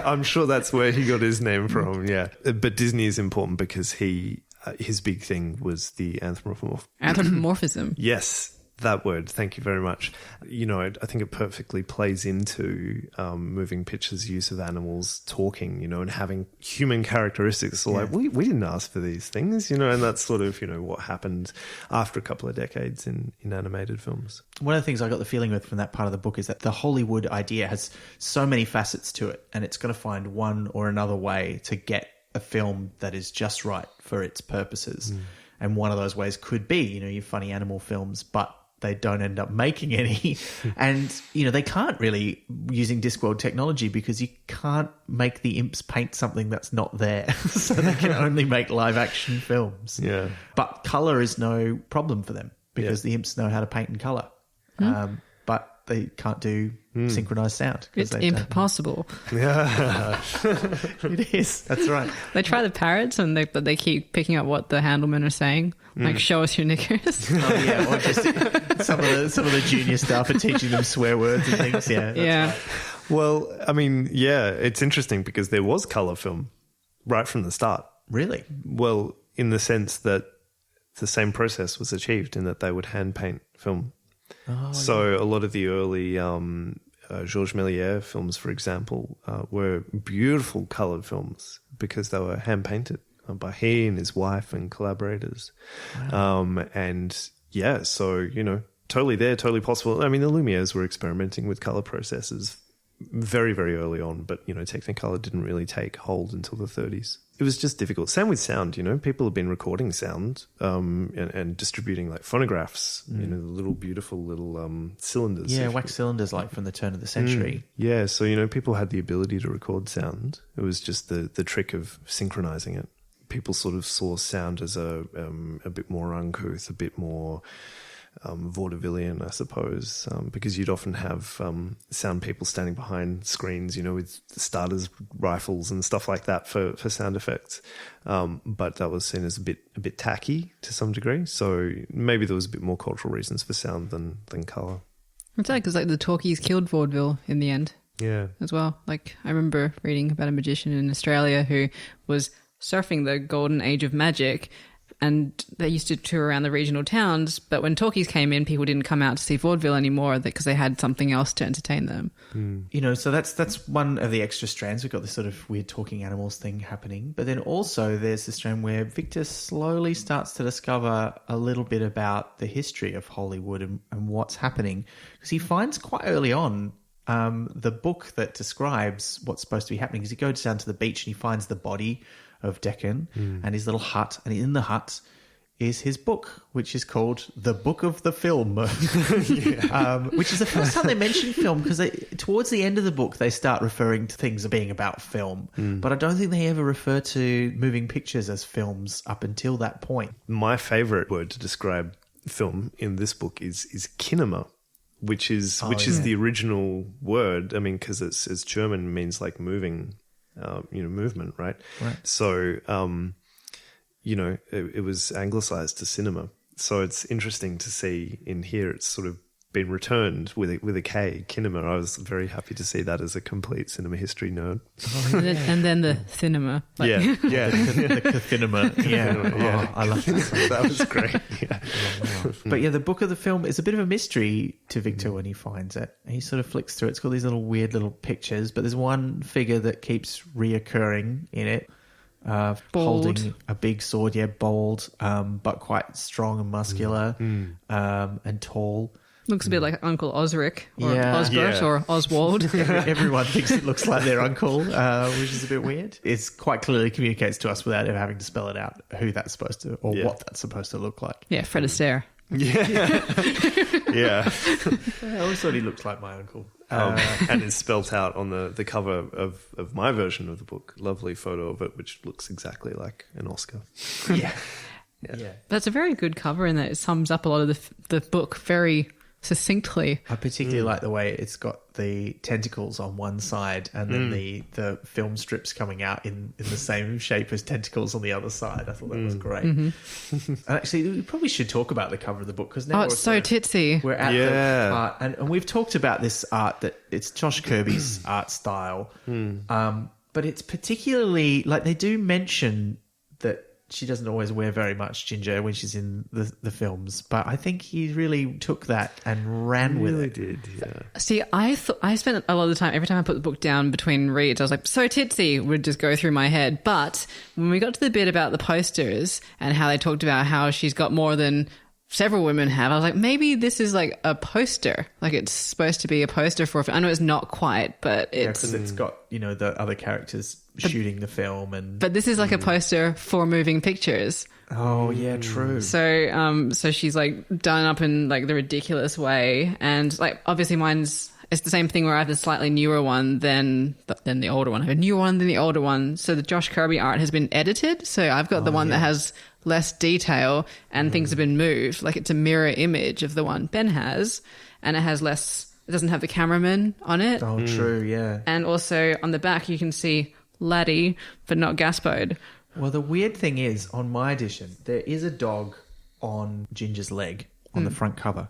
I'm sure that's where he got his name from. Yeah. But Disney is important because his big thing was the anthropomorphism. Anthropomorphism. Yes. That word, thank you very much. You know, I think it perfectly plays into moving pictures' use of animals talking, you know, and having human characteristics. So like, we didn't ask for these things, you know, and that's sort of, you know, what happened after a couple of decades in animated films. One of the things I got the feeling with from that part of the book is that the Hollywood idea has so many facets to it, and it's got to find one or another way to get a film that is just right for its purposes. And one of those ways could be, you know, your funny animal films, but they don't end up making any. And, you know, they can't really using Discworld technology because you can't make the imps paint something that's not there. So they can only make live action films. Yeah. But colour is no problem for them because the imps know how to paint in colour. But they can't do synchronized sound. It's impossible. Yeah. It is. That's right. They try the parrots and they keep picking up what the handlemen are saying. Like, show us your knickers. Oh, yeah. Or just some of the junior staff are teaching them swear words and things. Yeah. Yeah. Right. Well, I mean, yeah, it's interesting because there was colour film right from the start. Really? Well, in the sense that the same process was achieved in that they would hand paint film. So a lot of the early Georges Méliès films, for example, were beautiful coloured films because they were hand painted by he and his wife and collaborators. Wow. And yeah, so, you know, totally there, totally possible. I mean, the Lumieres were experimenting with colour processes very, very early on, but, you know, Technicolor didn't really take hold until the 30s. It was just difficult. Same with sound, you know, people have been recording sound and distributing like phonographs, you know, the little beautiful little cylinders. Yeah, wax cylinders like from the turn of the century. Yeah, so, you know, people had the ability to record sound. It was just the trick of synchronizing it. People sort of saw sound as a bit more uncouth, a bit more vaudevillian, I suppose, because you'd often have sound people standing behind screens, you know, with starters rifles and stuff like that for sound effects. But that was seen as a bit tacky to some degree. So maybe there was a bit more cultural reasons for sound than colour. It's like because like the talkies killed vaudeville in the end. Yeah, as well. Like I remember reading about a magician in Australia who was surfing the golden age of magic. And they used to tour around the regional towns, but when talkies came in, people didn't come out to see vaudeville anymore because they had something else to entertain them. You know, so that's one of the extra strands. We've got this sort of weird talking animals thing happening. But then also there's the strand where Victor slowly starts to discover a little bit about the history of Hollywood and what's happening. Because he finds quite early on the book that describes what's supposed to be happening. Because he goes down to the beach and he finds the body of Deccan and his little hut, and in the hut is his book, which is called The Book of the Film, which is the first time they mention film, because towards the end of the book they start referring to things being about film, but I don't think they ever refer to moving pictures as films up until that point. My favourite word to describe film in this book is kinema, which is the original word. I mean, because it's German, means like moving. Movement, right? So, it was anglicized to cinema. So it's interesting to see in here it's sort of been returned with a K, kinema. I was very happy to see that as a complete cinema history nerd. And then the cinema. Yeah. The cinema. Yeah. I love that. That was great. Yeah. But yeah, the book of the film is a bit of a mystery to Victor when he finds it. He sort of flicks through it. It's got these little weird little pictures, but there's one figure that keeps reoccurring in it. Holding a big sword, bold, but quite strong and muscular, and tall. Looks a bit like Uncle Osric or Osbert or Oswald. Everyone thinks it looks like their uncle, which is a bit weird. It quite clearly communicates to us without ever having to spell it out who that's supposed to or what that's supposed to look like. Yeah, Fred Astaire. Yeah. I always thought he looked like my uncle. And it's spelt out on the cover of my version of the book. Lovely photo of it, which looks exactly like an Oscar. Yeah. That's a very good cover in that it sums up a lot of the book very succinctly. I particularly like the way it's got the tentacles on one side and then the film strips coming out in the same shape as tentacles on the other side. I thought that was great. And actually, we probably should talk about the cover of the book because now it's so titsy. We're at the part, and we've talked about this art that it's Josh Kirby's art style, but it's particularly like they do mention that she doesn't always wear very much, Ginger, when she's in the films. But I think he really took that and ran with it. Did, yeah. See, I spent a lot of the time, every time I put the book down between reads, I was like, so titsy would just go through my head. But when we got to the bit about the posters and how they talked about how she's got more than several women have, I was like, maybe this is like a poster. Like it's supposed to be a poster for, I know it's not quite, but it's... because it's got, the other characters shooting the film. But this is like a poster for moving pictures. Oh, yeah, true. So she's like done up in like the ridiculous way. And like, obviously it's the same thing where I have a slightly newer one than the older one. I have a newer one than the older one. So the Josh Kirby art has been edited. So I've got the one that has less detail and things have been moved. Like it's a mirror image of the one Ben has, and it doesn't have the cameraman on it. Oh, true, yeah. And also on the back you can see Laddie, but not Gaspode. Well, the weird thing is, on my edition, there is a dog on Ginger's leg on the front cover.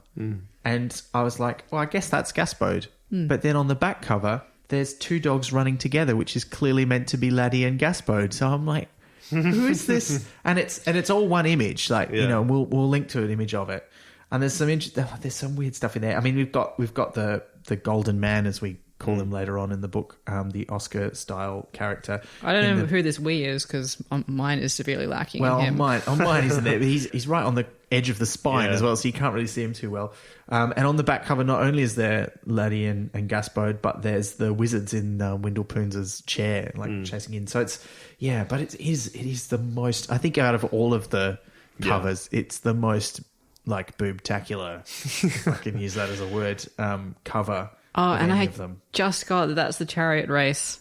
And I was like, well, I guess that's Gaspode. But then on the back cover, there's two dogs running together, which is clearly meant to be Laddie and Gaspode. So I'm like, who is this? And it's all one image. Like, we'll link to an image of it. And there's some weird stuff in there. I mean, we've got the Golden Man, as we call him later on in the book, the Oscar style character. I don't know who this we is, because mine is severely lacking in him. On mine isn't there, but he's right on the edge of the spine as well, so you can't really see him too well. And on the back cover, not only is there Laddie and Gaspode, but there's the wizards in Wendell Poons' chair, like chasing in. So but it is the most, I think out of all of the covers, it's the most like boobtacular, if I can use that as a word, cover. Oh, and I just got that's the chariot race.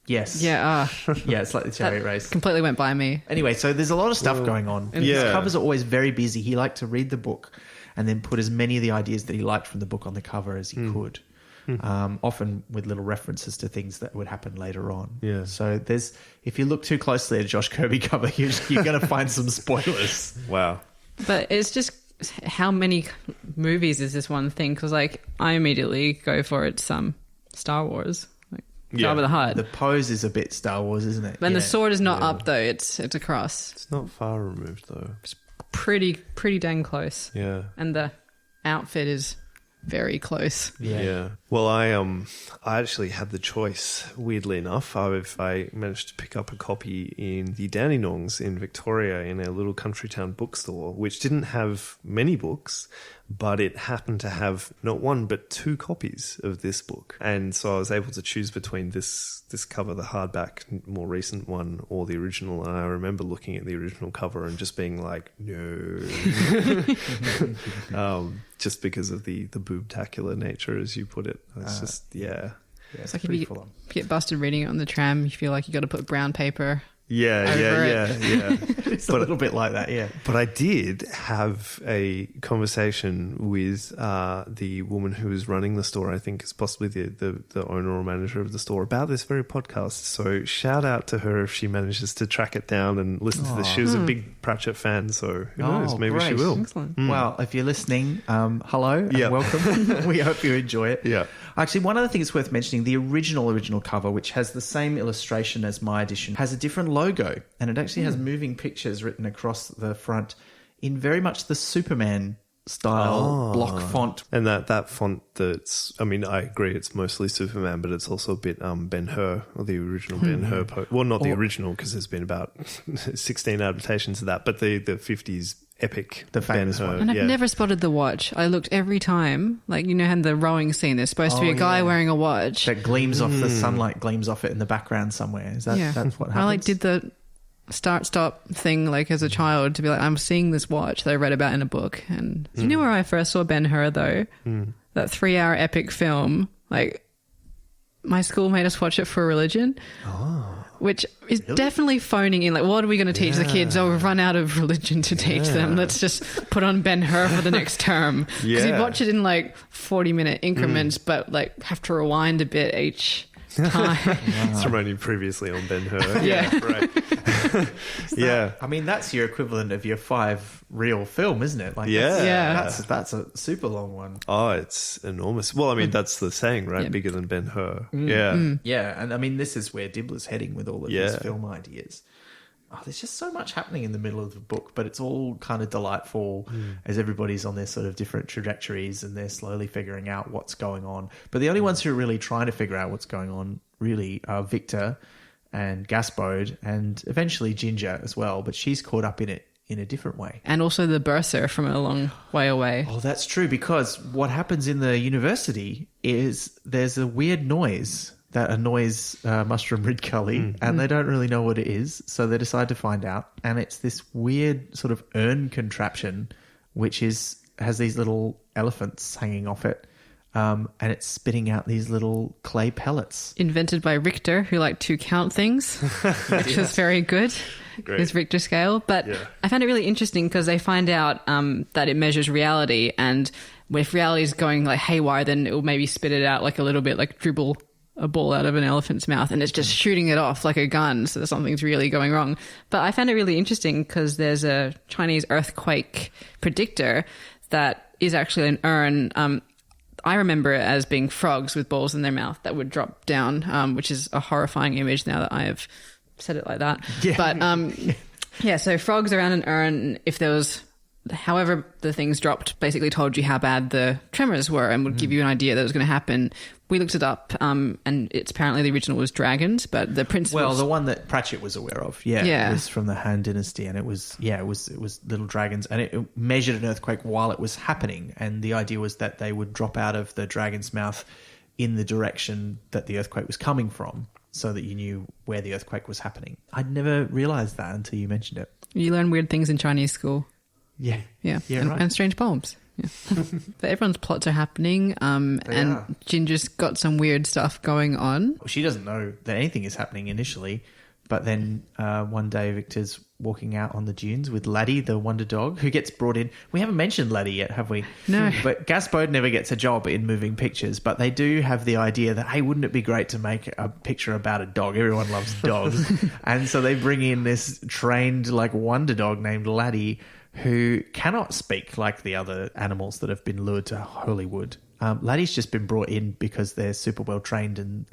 Yes. Yeah. Yeah, it's like the chariot race. Completely went by me. Anyway, so there's a lot of stuff going on. And his covers are always very busy. He liked to read the book and then put as many of the ideas that he liked from the book on the cover as he could. Often with little references to things that would happen later on. Yeah. So if you look too closely at a Josh Kirby cover, you're going to find some spoilers. Wow. But it's just, how many movies is this one thing? Because like I immediately go for it. Star Wars, like Jabba the Hutt. The pose is a bit Star Wars, isn't it? And the sword is not up though; it's across. It's not far removed though. It's pretty dang close. Yeah, and the outfit is very close. Yeah. Well, I actually had the choice. Weirdly enough, I managed to pick up a copy in the Dandenongs in Victoria in a little country town bookstore, which didn't have many books, but it happened to have not one but two copies of this book, and so I was able to choose between this cover, the hardback, more recent one, or the original. And I remember looking at the original cover and just being like, no, just because of the boobtacular nature, as you put it. It's just it's like if you get busted reading it on the tram, you feel like you got to put brown paper. Yeah. It's a little bit like that, yeah. But I did have a conversation with the woman who was running the store. I think it's possibly the owner or manager of the store, about this very podcast. So shout out to her if she manages to track it down and listen to this. She was a big Pratchett fan, so who knows? Maybe great. she will. Excellent. Well, if you're listening, hello and welcome. We hope you enjoy it. Yeah. Actually, one other thing that's worth mentioning, the original cover, which has the same illustration as my edition, has a different logo, and it actually has moving pictures written across the front in very much the Superman style block font. And that font I agree, it's mostly Superman, but it's also a bit Ben-Hur, or the original Ben-Hur. Well, not the original, because there's been about 16 adaptations of that, but the 50s epic, the famous Ben-Hur, one. And I've never spotted the watch. I looked every time. Like, in the rowing scene, there's supposed to be a guy wearing a watch that gleams off, the sunlight gleams off it in the background somewhere. Is that that's what happens? I did the start-stop thing as a child to be like, I'm seeing this watch that I read about in a book. And do you know where I first saw Ben-Hur though? That 3-hour epic film. Like, my school made us watch it for religion. Which is definitely phoning in. Like, what are we going to teach the kids? Oh, we've run out of religion to teach them. Let's just put on Ben-Hur for the next term. Because you'd watch it in 40-minute increments, but have to rewind a bit each time. It's reminding previously on Ben-Hur. Yeah. Right. I mean, that's your equivalent of your 5-reel film, isn't it? That's a super long one. Oh, it's enormous. Well, I mean, that's the saying, right? Bigger than Ben-Hur. Yeah. Yeah, and I mean, this is where Dibbler's heading with all of his film ideas. there's just so much happening in the middle of the book, but it's all kind of delightful as everybody's on their sort of different trajectories and they're slowly figuring out what's going on. But the only ones who are really trying to figure out what's going on really are Victor and Gaspode and eventually Ginger as well, but she's caught up in it in a different way. And also the bursar from a long way away. Oh, that's true, because what happens in the university is there's a weird noise that annoys Mushroom Ridcully, and they don't really know what it is, so they decide to find out. And it's this weird sort of urn contraption, which has these little elephants hanging off it, and it's spitting out these little clay pellets. Invented by Richter, who liked to count things, which is very good. Great. His Richter scale. But I found it really interesting because they find out that it measures reality, and if reality is going like haywire, then it will maybe spit it out like a little bit, like dribble a ball out of an elephant's mouth, and it's just shooting it off like a gun, so something's really going wrong. But I found it really interesting because there's a Chinese earthquake predictor that is actually an urn. I remember it as being frogs with balls in their mouth that would drop down, which is a horrifying image now that I have said it like that. Yeah. But so frogs around an urn, if there was, however the things dropped, basically told you how bad the tremors were and would give you an idea that was going to happen. We looked it up, and it's apparently the original was dragons, but the principle. Well, the one that Pratchett was aware of, it was from the Han Dynasty, and it was little dragons, and it measured an earthquake while it was happening, and the idea was that they would drop out of the dragon's mouth in the direction that the earthquake was coming from, so that you knew where the earthquake was happening. I'd never realised that until you mentioned it. You learn weird things in Chinese school. Yeah, right. And strange poems. Yeah. But everyone's plots are happening, and Ginger's got some weird stuff going on. Well, she doesn't know that anything is happening initially, but then one day Victor's walking out on the dunes with Laddie, the wonder dog, who gets brought in. We haven't mentioned Laddie yet, have we? No. But Gaspode never gets a job in moving pictures, but they do have the idea that, hey, wouldn't it be great to make a picture about a dog? Everyone loves dogs. And so they bring in this trained wonder dog named Laddie, who cannot speak like the other animals that have been lured to Hollywood. Laddie's just been brought in because they're super well trained and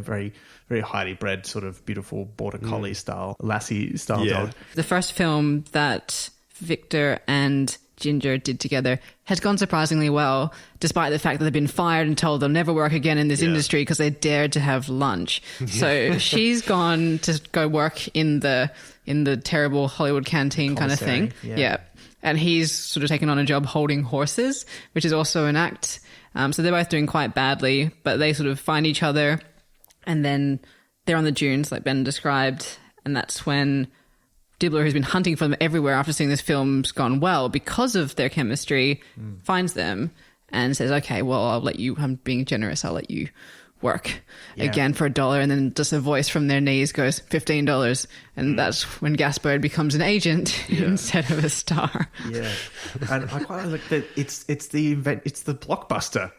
very, very highly bred, sort of beautiful border collie style, lassie style dog. The first film that Victor and Ginger did together has gone surprisingly well, despite the fact that they've been fired and told they'll never work again in this industry because they dared to have lunch. So she's gone to go work in the terrible Hollywood canteen kind of thing. Yeah. And he's sort of taken on a job holding horses, which is also an act. So they're both doing quite badly, but they sort of find each other, and then they're on the dunes like Ben described, and that's when Dibbler, who's been hunting for them everywhere after seeing this film's gone well because of their chemistry, finds them and says, okay, well, I'll let you, I'm being generous, I'll let you work again for $1. And then just a voice from their knees goes, $15. And that's when Gaspode becomes an agent instead of a star. Yeah. And I quite like that it's the blockbuster.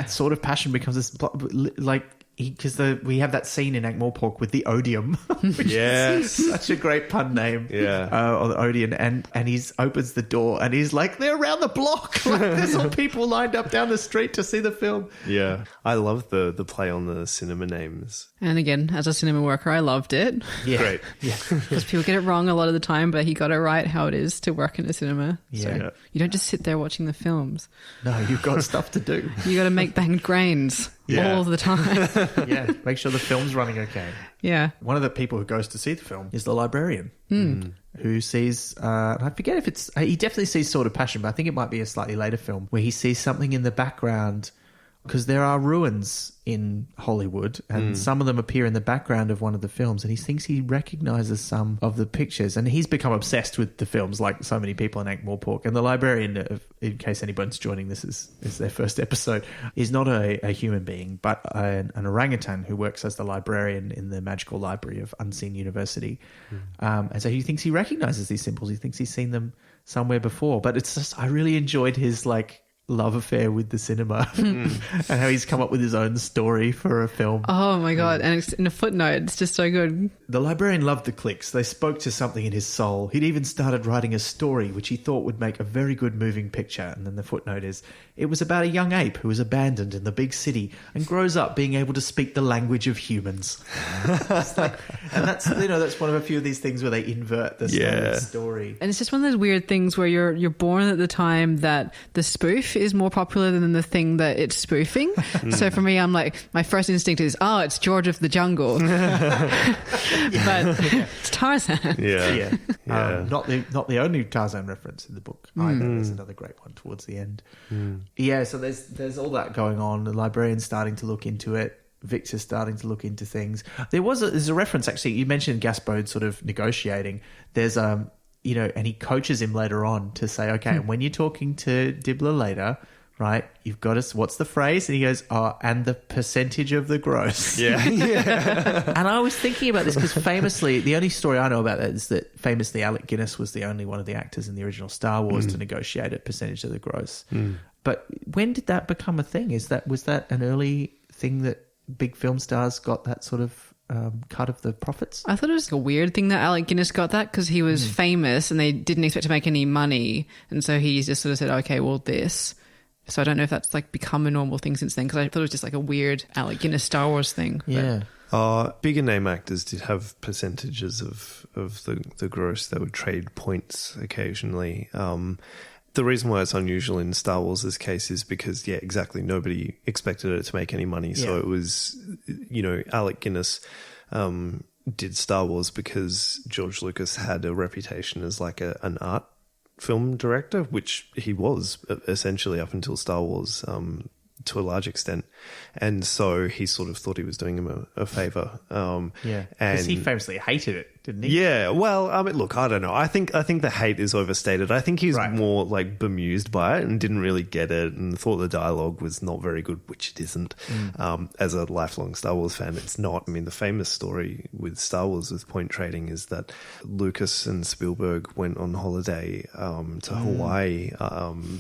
Sort of passion becomes this because we have that scene in Ankh-Morpork with the Odium, which is such a great pun name. Or the Odeon, and he opens the door and he's like, they're around the block. There's all people lined up down the street to see the film. Yeah, I love the play on the cinema names. And again, as a cinema worker, I loved it. Yeah, great. Yeah, because people get it wrong a lot of the time, but he got it right how it is to work in a cinema. Yeah, so you don't just sit there watching the films. No, you've got stuff to do. You got to make banged grains. All the time. Make sure the film's running okay. Yeah. One of the people who goes to see the film is the librarian, who sees, I forget if it's, he definitely sees Sword of Passion, but I think it might be a slightly later film, where he sees something in the background, because there are ruins in Hollywood, and some of them appear in the background of one of the films, and he thinks he recognizes some of the pictures, and he's become obsessed with the films like so many people in Ankh-Morpork. And the librarian, in case anyone's joining this is their first episode, is not a human being, but an orangutan who works as the librarian in the magical library of Unseen University. And so he thinks he recognizes these symbols. He thinks he's seen them somewhere before, but it's just, I really enjoyed his love affair with the cinema and how he's come up with his own story for a film. Oh my God. And it's in a footnote. It's just so good. The librarian loved the clicks. They spoke to something in his soul. He'd even started writing a story which he thought would make a very good moving picture. And then the footnote is, it was about a young ape who was abandoned in the big city and grows up being able to speak the language of humans. And that's, that's one of a few of these things where they invert the story. And it's just one of those weird things where you're born at the time that the spoof is more popular than the thing that it's spoofing. So for me, I'm like, my first instinct is, it's George of the Jungle. But it's Tarzan. Yeah. Not the only Tarzan reference in the book either. There's another great one towards the end. Yeah, so there's all that going on. The librarian's starting to look into it. Victor's starting to look into things. There's a reference, actually. You mentioned Gaspode sort of negotiating. There's and he coaches him later on to say, okay, and when you're talking to Dibbler later, right, you've got to, what's the phrase? And he goes, and the percentage of the gross. Yeah. And I was thinking about this because famously, the only story I know about that is that famously Alec Guinness was the only one of the actors in the original Star Wars to negotiate a percentage of the gross. But when did that become a thing? Was that an early thing that big film stars got that sort of cut of the profits? I thought it was a weird thing that Alec Guinness got that because he was famous and they didn't expect to make any money. And so he just sort of said, okay, well, this. So I don't know if that's like become a normal thing since then because I thought it was just like a weird Alec Guinness Star Wars thing. Yeah. Bigger name actors did have percentages of the gross. They would trade points occasionally. The reason why it's unusual in Star Wars' case is because, exactly, nobody expected it to make any money. So it was, Alec Guinness did Star Wars because George Lucas had a reputation as like an art film director, which he was essentially up until Star Wars to a large extent. And so he sort of thought he was doing him a favour. Because he famously hated it, didn't he? Yeah, well, look, I don't know. I think the hate is overstated. I think he's more like bemused by it and didn't really get it and thought the dialogue was not very good, which it isn't. As a lifelong Star Wars fan, it's not. I mean, the famous story with Star Wars with point trading is that Lucas and Spielberg went on holiday to Hawaii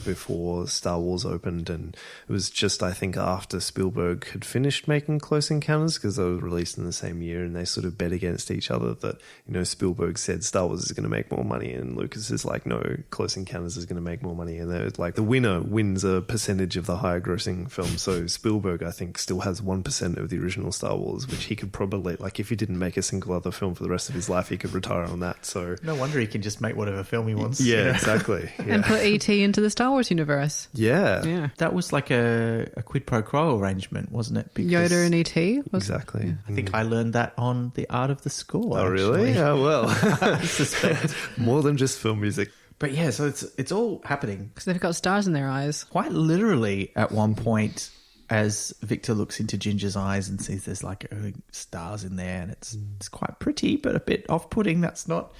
before Star Wars opened, and it was just, I think, after Spielberg had finished making Close Encounters because they were released in the same year, and they sort of bet against each other that, Spielberg said Star Wars is going to make more money, and Lucas is like, no, Close Encounters is going to make more money, and they're like, the winner wins a percentage of the higher grossing film. So Spielberg, I think, still has 1% of the original Star Wars, which he could probably, like, if he didn't make a single other film for the rest of his life, he could retire on that. So no wonder he can just make whatever film he wants. Yeah, exactly. Yeah. And put E.T. into the Star Wars universe. Yeah. That was like a quid pro quo arrangement, wasn't it? Because Yoda and E.T. Exactly. I think I learned that on The Art of the Score. Oh, really? Oh, well. I suspect. More than just film music. But yeah, so it's all happening. Because they've got stars in their eyes. Quite literally at one point, as Victor looks into Ginger's eyes and sees there's like stars in there, and it's quite pretty, but a bit off-putting. That's not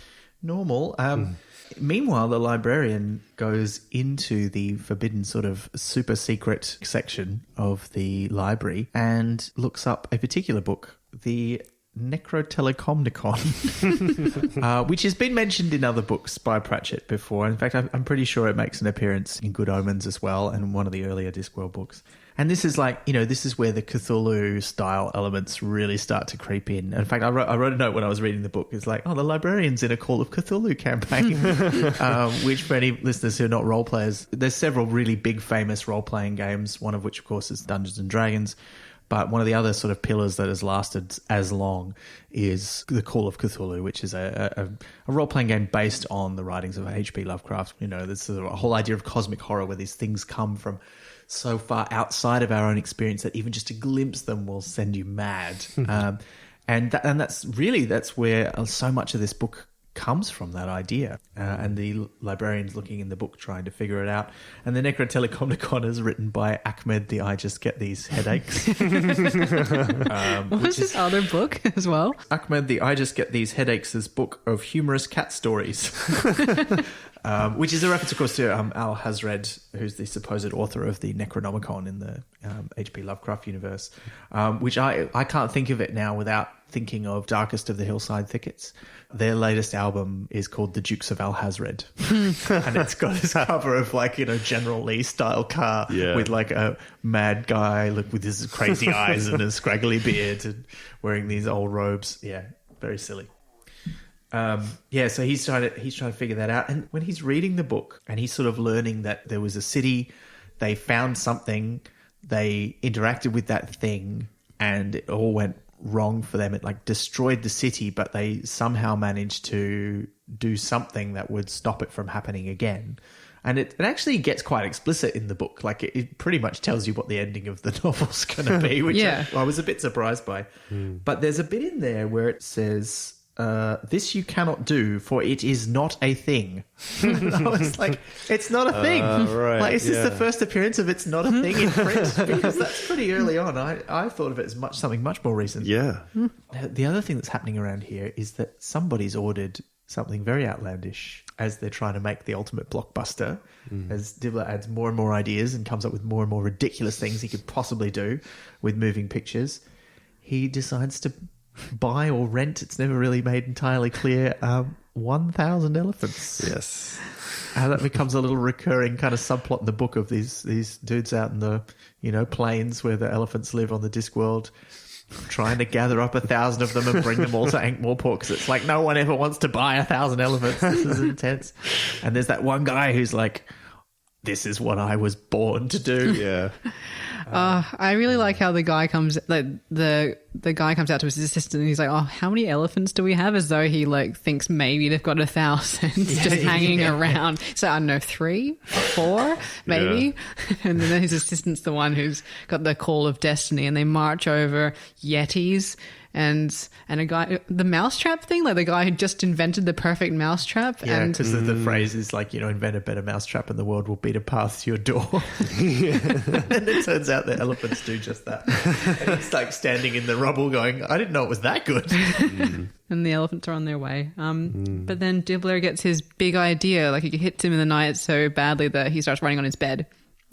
normal. Meanwhile, the librarian goes into the forbidden sort of super secret section of the library and looks up a particular book, the Necrotelecomnicon, which has been mentioned in other books by Pratchett before. In fact, I'm pretty sure it makes an appearance in Good Omens as well, and one of the earlier Discworld books. And this is like, this is where the Cthulhu style elements really start to creep in. In fact, I wrote a note when I was reading the book. It's like, the librarian's in a Call of Cthulhu campaign, which for any listeners who are not role players, there's several really big famous role-playing games, one of which, of course, is Dungeons & Dragons. But one of the other sort of pillars that has lasted as long is the Call of Cthulhu, which is a role-playing game based on the writings of H.P. Lovecraft. This sort of a whole idea of cosmic horror where these things come from so far outside of our own experience that even just to glimpse them will send you mad. And that's where so much of this book comes from, that idea. And the librarian's looking in the book trying to figure it out. And the Necrotelecomnicon is written by Ahmed the I Just Get These Headaches. What was his other book as well? Ahmed the I Just Get These Headaches' book of humorous cat stories. Which is a reference, of course, to Al Hazred, who's the supposed author of the Necronomicon in the H.P. Lovecraft universe, which I can't think of it now without thinking of Darkest of the Hillside Thickets. Their latest album is called The Dukes of Alhazred. And it's got this cover of like, General Lee style car with like a mad guy with his crazy eyes and a scraggly beard and wearing these old robes. Yeah, very silly. So he's trying to figure that out. And when he's reading the book and he's sort of learning that there was a city, they found something, they interacted with that thing, and it all went wrong for them. It like destroyed the city, but they somehow managed to do something that would stop it from happening again. And it actually gets quite explicit in the book. Like it pretty much tells you what the ending of the novel's going to be, which I was a bit surprised by. But there's a bit in there where it says, this you cannot do, for it is not a thing. And I was like, it's not a thing. Right, like, is this the first appearance of it's not a thing in print? Because that's pretty early on. I thought of it as something much more recent. Yeah. The other thing that's happening around here is that somebody's ordered something very outlandish as they're trying to make the ultimate blockbuster. As Dibbler adds more and more ideas and comes up with more and more ridiculous things he could possibly do with moving pictures, he decides to buy or rent, it's never really made entirely clear, 1,000 elephants. Yes. That becomes a little recurring kind of subplot in the book of these dudes out in the plains where the elephants live on the Discworld, trying to gather up 1,000 of them and bring them all to Ankh-Morpork, because it's like no one ever wants to buy 1,000 elephants. This is intense. And there's that one guy who's like, this is what I was born to do. Yeah. I really like how the guy comes, like the guy comes out to his assistant and he's like, "Oh, how many elephants do we have?" As though he like thinks maybe they've got 1,000 just hanging around. So I don't know, 3, 4, maybe. Yeah. And then his assistant's the one who's got the call of destiny, and they march over yetis and a guy, the mousetrap thing, like the guy who just invented the perfect mousetrap. Yeah, and because the phrase is like, invent a better mousetrap and the world will beat a path to your door. And it turns out the elephants do just that. And he's like standing in the rubble going, I didn't know it was that good. And the elephants are on their way. But then Dibbler gets his big idea, like he hits him in the night so badly that he starts running on his bed.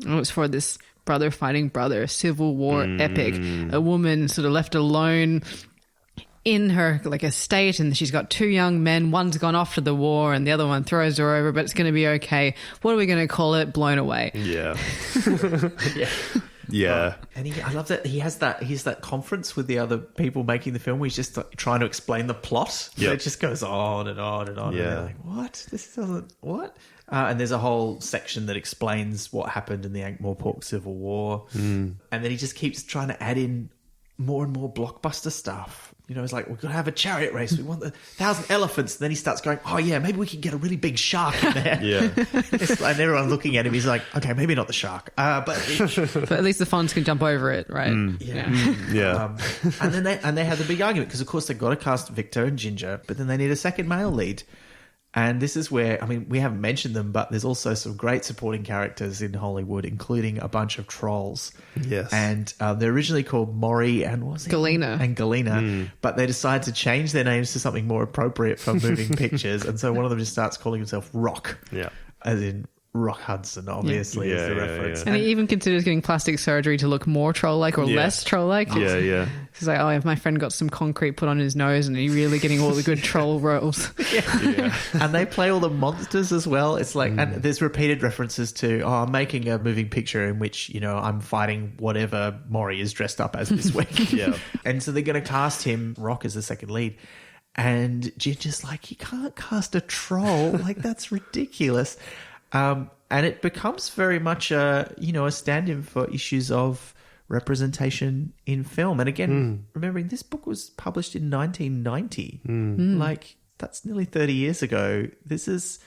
And it's for this brother fighting brother, Civil War epic. A woman sort of left alone in her like estate, and she's got 2 young men. One's gone off to the war and the other one throws her over, but it's going to be okay. What are we going to call it? Blown away. Yeah. Yeah. Yeah. And I love that he's that conference with the other people making the film where he's just like, trying to explain the plot. Yep. It just goes on and on and on. Yeah. And they're like, what? This doesn't... What? And there's a whole section that explains what happened in the Ankh-Morpork Civil War. And then he just keeps trying to add in more and more blockbuster stuff. It's like, we've got to have a chariot race. We want 1,000 elephants. And then he starts going, oh, yeah, maybe we can get a really big shark in there. Yeah. It's like, and everyone looking at him, he's like, okay, maybe not the shark. But at least the Fonz can jump over it, right? Yeah. And then they have the big argument because, of course, they've got to cast Victor and Ginger, but then they need a second male lead. And this is where, I mean, we haven't mentioned them, but there's also some great supporting characters in Hollywood, including a bunch of trolls. Yes. And they're originally called Maury and Galena. And Galena, but they decide to change their names to something more appropriate for moving pictures. And so one of them just starts calling himself Rock. Yeah. As in Rock Hudson, obviously, is the reference. And he even considers getting plastic surgery to look more troll-like or less troll-like. Yeah. He's like, oh, my friend got some concrete put on his nose and he's really getting all the good troll roles. And they play all the monsters as well. It's like, and there's repeated references to, I'm making a moving picture in which, I'm fighting whatever Maury is dressed up as this week. And so they're going to cast him, Rock, as the second lead. And Ginger's like, you can't cast a troll. Like, that's ridiculous. And it becomes very much a stand-in for issues of representation in film. And again, remembering this book was published in 1990. Like, that's nearly 30 years ago. This is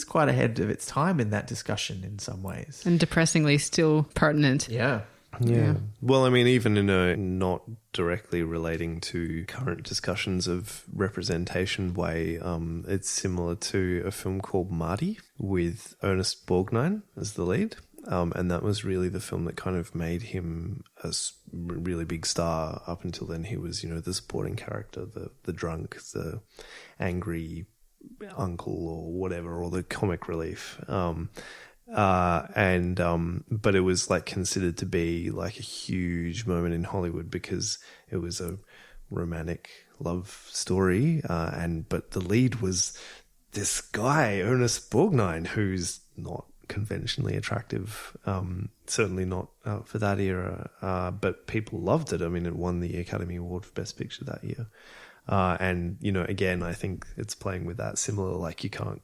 quite ahead of its time in that discussion in some ways. And depressingly still pertinent. Yeah. Well, I mean, even in a not directly relating to current discussions of representation way, it's similar to a film called Marty with Ernest Borgnine as the lead. And that was really the film that kind of made him a really big star. Up until then, he was, the supporting character, the drunk, the angry uncle or whatever, or the comic relief. But it was like considered to be like a huge moment in Hollywood because it was a romantic love story, but the lead was this guy, Ernest Borgnine, who's not conventionally attractive, certainly not for that era, but people loved it. I mean, it won the Academy Award for Best Picture that year. And, you know, again, I think it's playing with that similar, like you can't...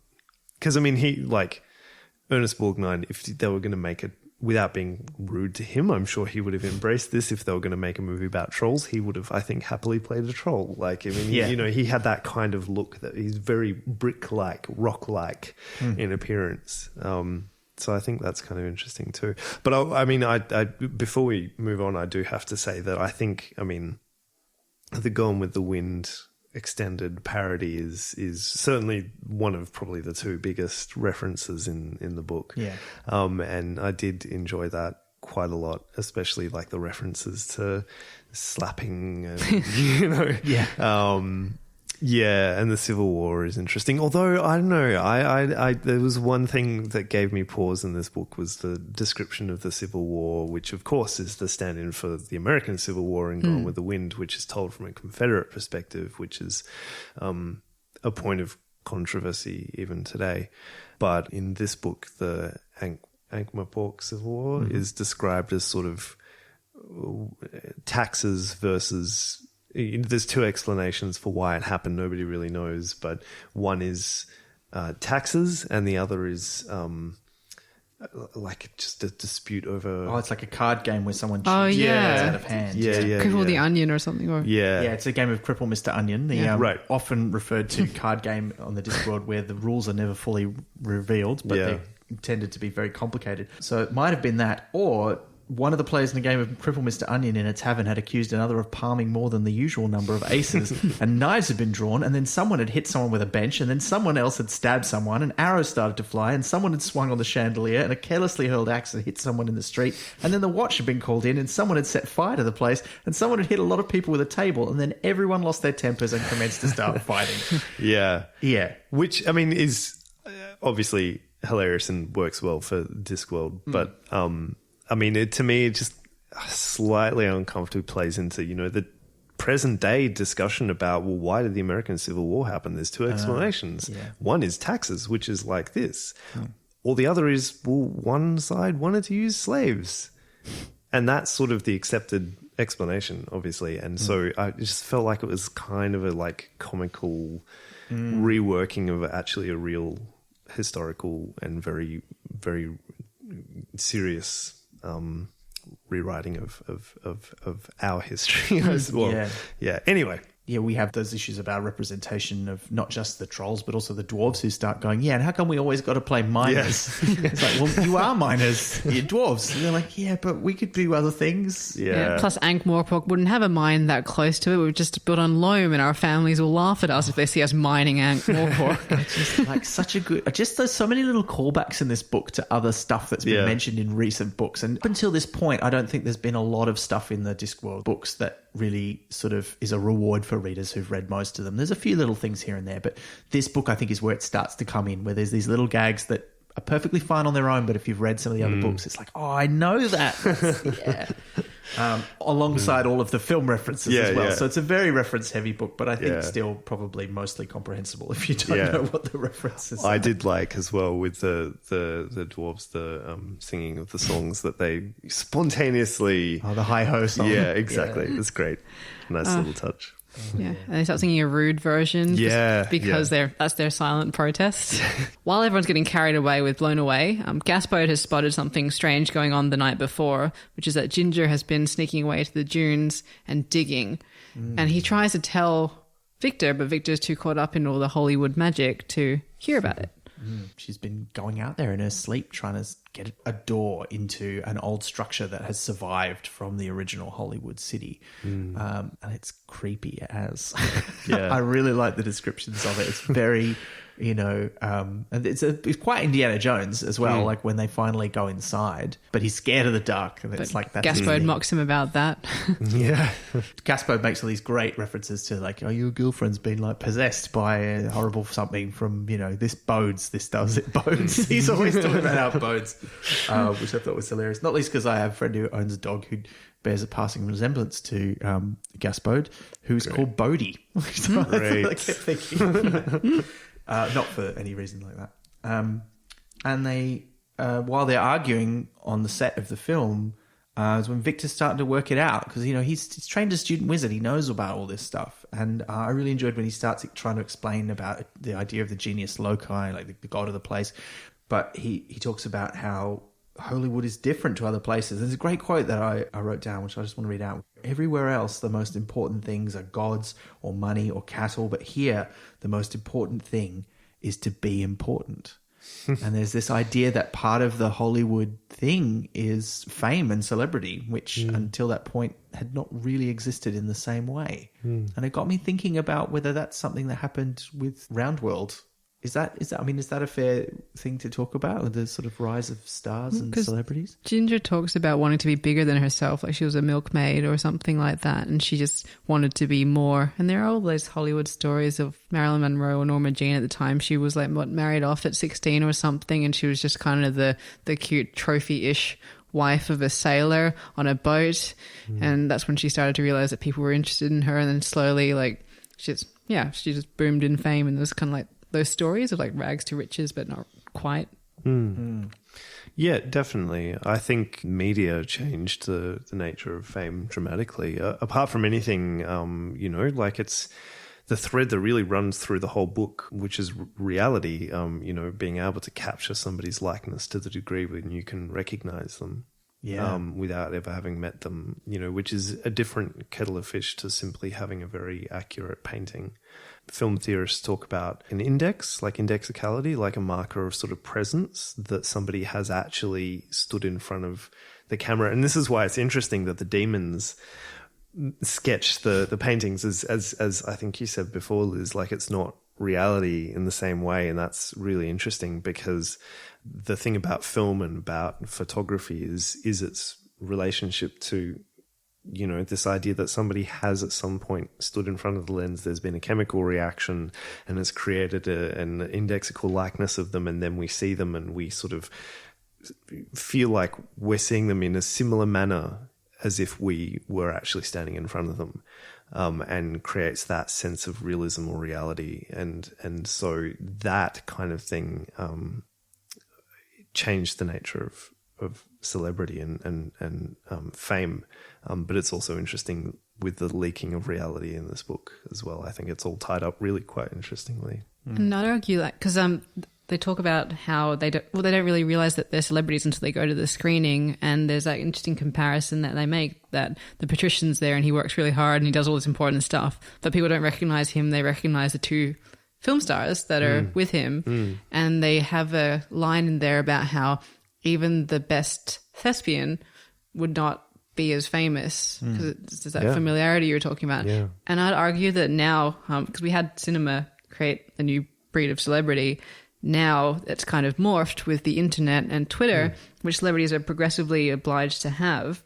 Because, I mean, Ernest Borgnine, if they were going to make it, without being rude to him, I'm sure he would have embraced this. If they were going to make a movie about trolls, he would have, I think, happily played a troll. Like, I mean, he had that kind of look that he's very brick-like, rock-like in appearance. So I think that's kind of interesting too. But I before we move on, I do have to say that I think, I mean, the Gone with the Wind extended parody is certainly one of probably the two biggest references in the book. Yeah. And I did enjoy that quite a lot, especially like the references to slapping and, you know. Yeah. Yeah, and the Civil War is interesting. Although, I don't know, I there was one thing that gave me pause in this book was the description of the Civil War, which of course is the stand-in for the American Civil War in Gone with the Wind, which is told from a Confederate perspective, which is a point of controversy even today. But in this book, the Ankh-Morpork Civil War is described as sort of taxes versus... There's two explanations for why it happened. Nobody really knows, but one is taxes, and the other is like just a dispute over. Oh, it's like a card game where someone cheats out of hand. Cripple the Onion or something. Or it's a game of Cripple Mr. Onion. The often referred to card game on the Discworld, where the rules are never fully revealed, but they're intended to be very complicated. So it might have been that, or one of the players in the game of Cripple Mr. Onion in a tavern had accused another of palming more than the usual number of aces, and knives had been drawn, and then someone had hit someone with a bench, and then someone else had stabbed someone, and arrows started to fly, and someone had swung on the chandelier, and a carelessly hurled axe had hit someone in the street, and then the watch had been called in, and someone had set fire to the place, and someone had hit a lot of people with a table, and then everyone lost their tempers and commenced to start fighting. Yeah. Which, I mean, is obviously hilarious and works well for Discworld, but... I mean, to me, it just slightly uncomfortably plays into, you know, the present day discussion about, well, why did the American Civil War happen? There's two explanations. One is taxes, which is like this. Or the other is, well, one side wanted to use slaves. And that's sort of the accepted explanation, obviously. And so I just felt like it was kind of a like comical reworking of actually a real historical and very, very serious rewriting of our history as well. Anyway. Yeah, we have those issues about representation of not just the trolls, but also the dwarves who start going, and how come we always got to play miners? It's like, well, you are miners, you're dwarves. And they're like, but we could do other things. Plus, Ankh-Morpork wouldn't have a mine that close to it. We've just built on loam, and our families will laugh at us if they see us mining Ankh-Morpork. It's just like such a good... Just there's so many little callbacks in this book to other stuff that's been mentioned in recent books. And up until this point, I don't think there's been a lot of stuff in the Discworld books that really sort of is a reward for readers who've read most of them. There's a few little things here and there, but this book I think is where it starts to come in, where there's these little gags that are perfectly fine on their own, but if you've read some of the other books, it's like, oh, I know that. Alongside all of the film references as well. So it's a very reference-heavy book, but I think still probably mostly comprehensible if you don't know what the references are. I did like as well with the dwarves, the singing of the songs that they spontaneously... Oh, the hi-ho song. Yeah, exactly. It's great. Nice little touch. And they start singing a rude version because that's their silent protest. While everyone's getting carried away with Blown Away, Gaspode has spotted something strange going on the night before, which is that Ginger has been sneaking away to the dunes and digging. And he tries to tell Victor, but Victor's too caught up in all the Hollywood magic to hear about it. She's been going out there in her sleep trying to get a door into an old structure that has survived from the original Hollywood city. And it's creepy as... I really like the descriptions of it. It's very and it's quite Indiana Jones as well, like when they finally go inside, but he's scared of the dark, and it's like that's Gaspode mocks him about that. Yeah. Gaspode makes all these great references to like, oh, your girlfriend's been like possessed by a horrible something from, this bodes, this does it bodes. He's always talking about how it bodes, which I thought was hilarious. Not least because I have a friend who owns a dog who bears a passing resemblance to Gaspode, who's called Bodie. So I kept thinking, not for any reason like that. And they, while they're arguing on the set of the film, is when Victor's starting to work it out, because he's trained as student wizard. He knows about all this stuff, and I really enjoyed when he starts trying to explain about the idea of the genius loci, like the god of the place. But he talks about how Hollywood is different to other places. There's a great quote that I wrote down, which I just want to read out. Everywhere else, the most important things are gods or money or cattle, but here, the most important thing is to be important. And there's this idea that part of the Hollywood thing is fame and celebrity, which until that point had not really existed in the same way. And it got me thinking about whether that's something that happened with Roundworld. Is that a fair thing to talk about, the sort of rise of stars and celebrities? Ginger talks about wanting to be bigger than herself, like she was a milkmaid or something like that, and she just wanted to be more. And there are all those Hollywood stories of Marilyn Monroe or Norma Jean at the time. She was like married off at 16 or something, and she was just kind of the cute trophy-ish wife of a sailor on a boat. And that's when she started to realize that people were interested in her, and then slowly she just boomed in fame, and it was kind of like those stories of like rags to riches, but not quite. Yeah, definitely. I think media changed the nature of fame dramatically. Apart from anything, it's the thread that really runs through the whole book, which is reality, being able to capture somebody's likeness to the degree when you can recognize them. Yeah. Without ever having met them, which is a different kettle of fish to simply having a very accurate painting. Film theorists talk about an index, like indexicality, like a marker of sort of presence that somebody has actually stood in front of the camera. And this is why it's interesting that the demons sketch the paintings as I think you said before, Liz, like it's not reality in the same way. And that's really interesting because the thing about film and about photography is its relationship to, this idea that somebody has at some point stood in front of the lens, there's been a chemical reaction and has created an indexical likeness of them, and then we see them and we sort of feel like we're seeing them in a similar manner as if we were actually standing in front of them, and creates that sense of realism or reality. And so that kind of thing changed the nature of celebrity and fame. But it's also interesting with the leaking of reality in this book as well. I think it's all tied up really quite interestingly. And I'd argue that because they talk about how they don't really realize that they're celebrities until they go to the screening. And there's that interesting comparison that they make that the patrician's there and he works really hard and he does all this important stuff, but people don't recognize him. They recognize the two film stars that are with him. And they have a line in there about how even the best thespian would not be as famous because it's that familiarity you're talking about. Yeah. And I'd argue that now, because we had cinema create a new breed of celebrity, now it's kind of morphed with the internet and Twitter, which celebrities are progressively obliged to have.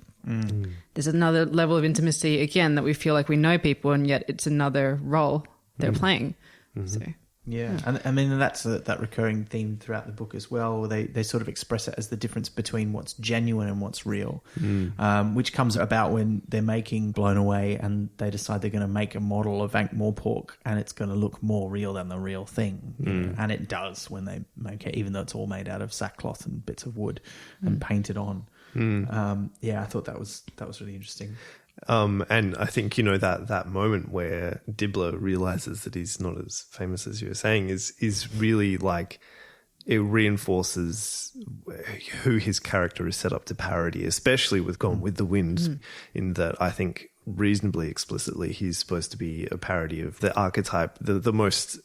There's another level of intimacy, again, that we feel like we know people and yet it's another role they're playing. So. Yeah, and I mean, that's that recurring theme throughout the book as well. They sort of express it as the difference between what's genuine and what's real, which comes about when they're making Blown Away and they decide they're going to make a model of Ankh-Morpork and it's going to look more real than the real thing. And it does when they make it, even though it's all made out of sackcloth and bits of wood and painted on. I thought that was really interesting. And I think, that moment where Dibbler realizes that he's not as famous as you were saying is really like, it reinforces who his character is set up to parody, especially with Gone with the Wind, in that I think reasonably explicitly he's supposed to be a parody of the archetype. The most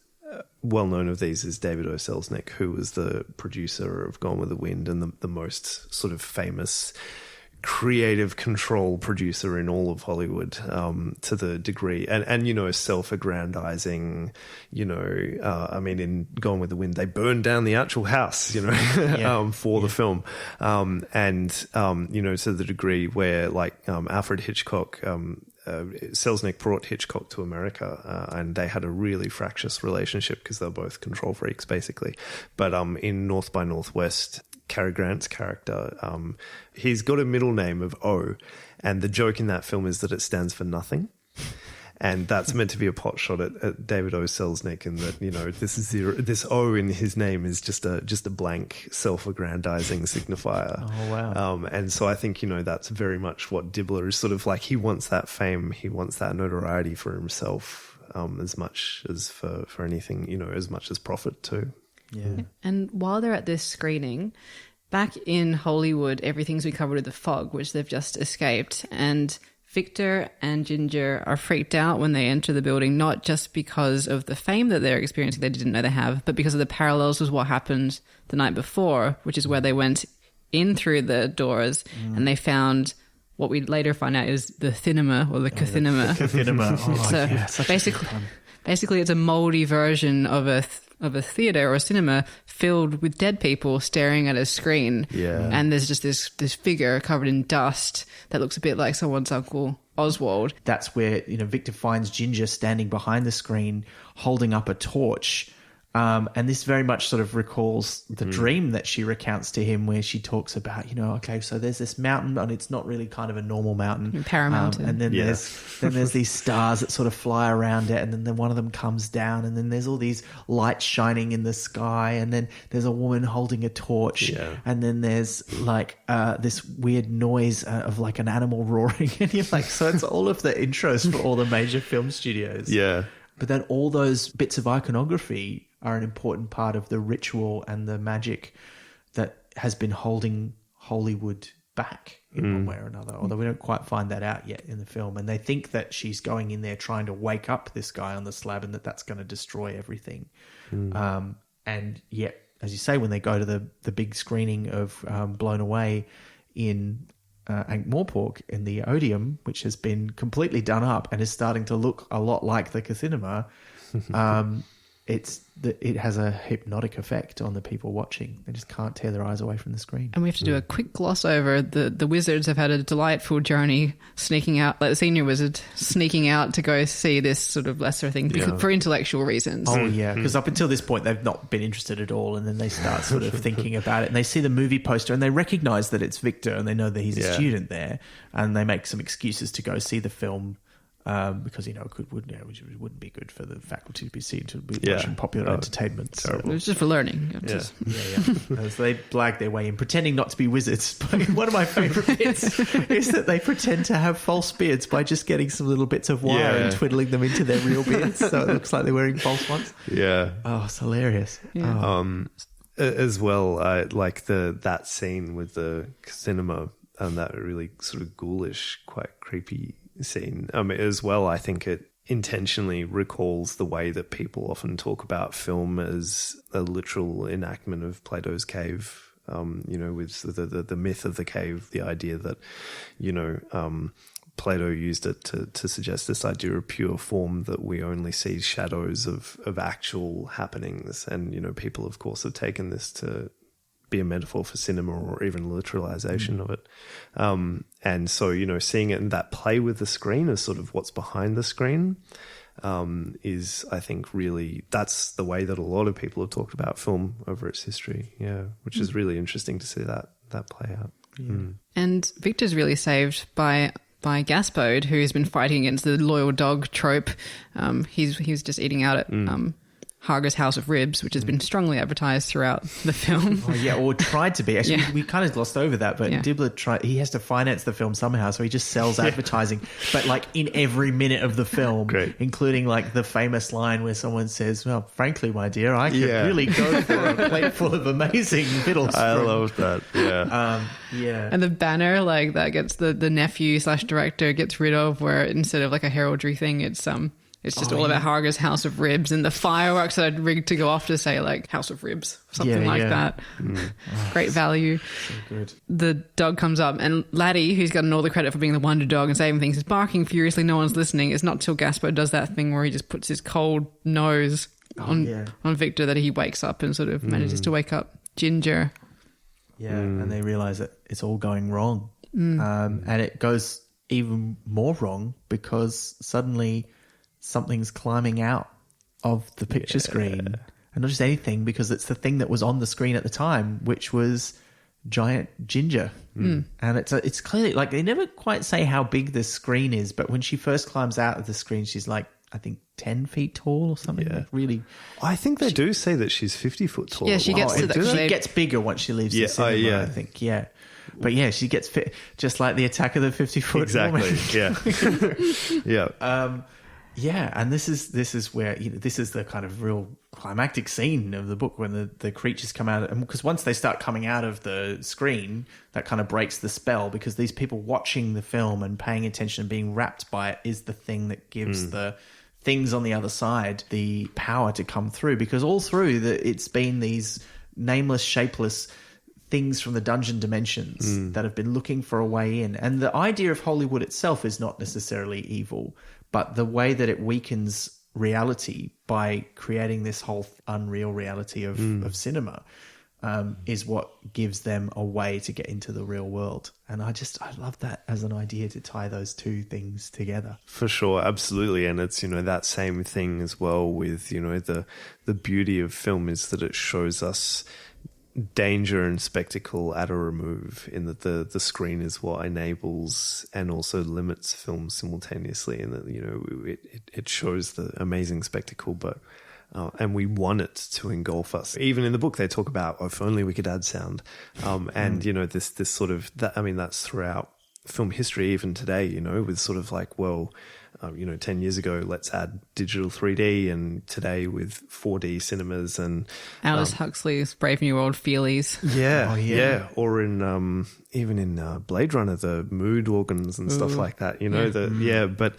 well-known of these is David O. Selznick, who was the producer of Gone with the Wind and the most sort of famous creative control producer in all of Hollywood, to the degree, and self-aggrandizing. I mean, in Gone with the Wind, they burned down the actual house, for the film, to the degree where Alfred Hitchcock. Selznick brought Hitchcock to America, and they had a really fractious relationship because they're both control freaks, basically. But in North by Northwest, Cary Grant's character, he's got a middle name of O, and the joke in that film is that it stands for nothing. And that's meant to be a pot shot at David O. Selznick, and that this O in his name is just a blank self-aggrandizing signifier. Oh wow! And so I think that's very much what Dibbler is sort of like. He wants that fame, he wants that notoriety for himself, as much as for anything, as much as profit too. Yeah. And while they're at this screening, back in Hollywood, everything's been covered with the fog, which they've just escaped, and Victor and Ginger are freaked out when they enter the building, not just because of the fame that they're experiencing they didn't know they have, but because of the parallels with what happened the night before, which is where they went in through the doors and they found what we later find out is the thinema or the cathinema. The cathinema. So basically it's a moldy version of a theater or a cinema filled with dead people staring at a screen. Yeah. And there's just this figure covered in dust that looks a bit like someone's Uncle Oswald. That's where, Victor finds Ginger standing behind the screen holding up a torch. And this very much sort of recalls the dream that she recounts to him, where she talks about, okay, so there's this mountain, and it's not really kind of a normal mountain. Paramountain. And then there's these stars that sort of fly around it, and then one of them comes down, and then there's all these lights shining in the sky, and then there's a woman holding a torch, and then there's this weird noise of like an animal roaring, and you're like, so it's all of the intros for all the major film studios. Yeah. But then all those bits of iconography are an important part of the ritual and the magic that has been holding Hollywood back in one way or another, although we don't quite find that out yet in the film. And they think that she's going in there trying to wake up this guy on the slab, and that's going to destroy everything. And yet, as you say, when they go to the big screening of Blown Away in Ankh-Morpork in the Odeum, which has been completely done up and is starting to look a lot like the Cathinema, it has a hypnotic effect on the people watching. They just can't tear their eyes away from the screen. And we have to do a quick gloss over the wizards have had a delightful journey sneaking out, like the senior wizard sneaking out to go see this sort of lesser thing for intellectual reasons. Oh yeah, because up until this point they've not been interested at all, and then they start sort of thinking about it, and they see the movie poster and they recognize that it's Victor, and they know that he's a student there, and they make some excuses to go see the film. Because it wouldn't be good for the faculty to be seen to be watching popular entertainment. So. It was just for learning. As they blag their way in, pretending not to be wizards. But one of my favourite bits is that they pretend to have false beards by just getting some little bits of wire and twiddling them into their real beards, so it looks like they're wearing false ones. Yeah. Oh, it's hilarious. Yeah. As well, like that scene with the cinema and that really sort of ghoulish, quite creepy scene. As well, I think it intentionally recalls the way that people often talk about film as a literal enactment of Plato's cave. With the myth of the cave, the idea that Plato used it to suggest this idea of pure form, that we only see shadows of actual happenings, and people of course have taken this to be a metaphor for cinema or even literalization of it. And so, seeing it in that play with the screen as sort of what's behind the screen is, I think, really, that's the way that a lot of people have talked about film over its history. Yeah, which is really interesting to see that play out. Yeah. And Victor's really saved by Gaspode, who's been fighting against the loyal dog trope. He's just eating out at Harger's House of Ribs, which has been strongly advertised throughout the film. Or tried to be. Actually, we kind of glossed over that, but Dibbler he has to finance the film somehow, so he just sells advertising. But like in every minute of the film, including like the famous line where someone says, "Well, frankly, my dear, I could really go for a plate full of amazing victuals." I love that. Yeah. And the banner like that gets the nephew / director gets rid of, where instead of like a heraldry thing, it's It's just all about Harga's House of Ribs and the fireworks that I'd rigged to go off to say like House of Ribs, something like that. Great value. So good. The dog comes up and Laddie, who's gotten all the credit for being the wonder dog and saving things, is barking furiously. No one's listening. It's not till Gaspo does that thing where he just puts his cold nose on Victor that he wakes up and sort of manages to wake up Ginger. Yeah, and they realise that it's all going wrong. And it goes even more wrong because suddenly something's climbing out of the picture screen. And not just anything, because it's the thing that was on the screen at the time, which was giant Ginger. And it's clearly, like, they never quite say how big this screen is, but when she first climbs out of the screen, she's like, I think 10 feet tall or something. Like really. I think they do say that she's 50 foot tall. Yeah, she gets to that. She gets bigger once she leaves the cinema, I think. Yeah. But yeah, she gets fit, just like the Attack of the 50-Foot Woman. Yeah. Yeah, and this is where this is the kind of real climactic scene of the book when the creatures come out, and because once they start coming out of the screen, that kind of breaks the spell, because these people watching the film and paying attention and being wrapped by it is the thing that gives the things on the other side the power to come through, because all through it's been these nameless, shapeless things from the dungeon dimensions that have been looking for a way in. And the idea of Hollywood itself is not necessarily evil, but the way that it weakens reality by creating this whole unreal reality of cinema is what gives them a way to get into the real world. And I love that as an idea, to tie those two things together. For sure, absolutely. And it's, that same thing as well with, the beauty of film is that it shows us danger and spectacle at a remove, in that the screen is what enables and also limits film simultaneously, and that it shows the amazing spectacle, but and we want it to engulf us. Even in the book they talk about, if only we could add sound, and this sort of that, I mean, that's throughout film history, even today, with sort of like, well, 10 years ago, let's add digital 3D, and today with 4D cinemas and Aldous Huxley's Brave New World feelies. Yeah. Or in even in Blade Runner, the mood organs and stuff like that. But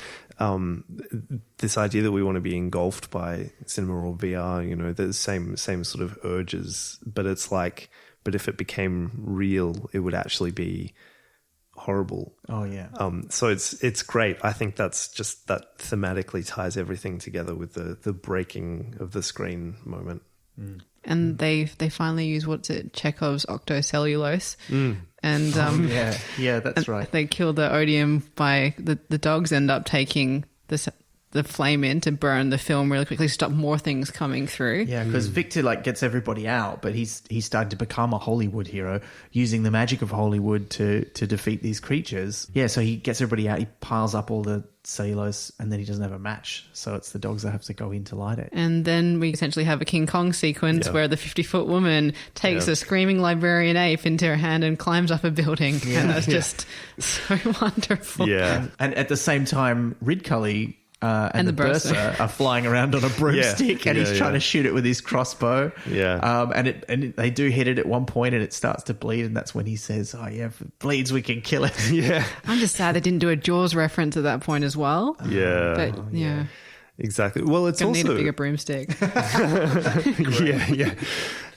this idea that we want to be engulfed by cinema or VR, the same sort of urges. But it's like, but if it became real, it would actually be horrible. So it's great. I think that's just, that thematically ties everything together with the breaking of the screen moment. And they finally use Chekhov's octocellulose. And that's right. They kill the odium by the dogs end up taking the flame in to burn the film really quickly, stop more things coming through. Yeah, because Victor gets everybody out, but he's starting to become a Hollywood hero, using the magic of Hollywood to defeat these creatures. Yeah, so he gets everybody out, he piles up all the cellulose, and then he doesn't have a match, so it's the dogs that have to go in to light it. And then we essentially have a King Kong sequence where the 50-foot woman takes a screaming librarian ape into her hand and climbs up a building, and that's just so wonderful. And at the same time, Ridcully and the Bursar are flying around on a broomstick, and he's trying to shoot it with his crossbow. And they do hit it at one point, and it starts to bleed, and that's when he says, "Oh yeah, if it bleeds, we can kill it." I'm just sad they didn't do a Jaws reference at that point as well. Exactly. Well, it's also need a bigger broomstick.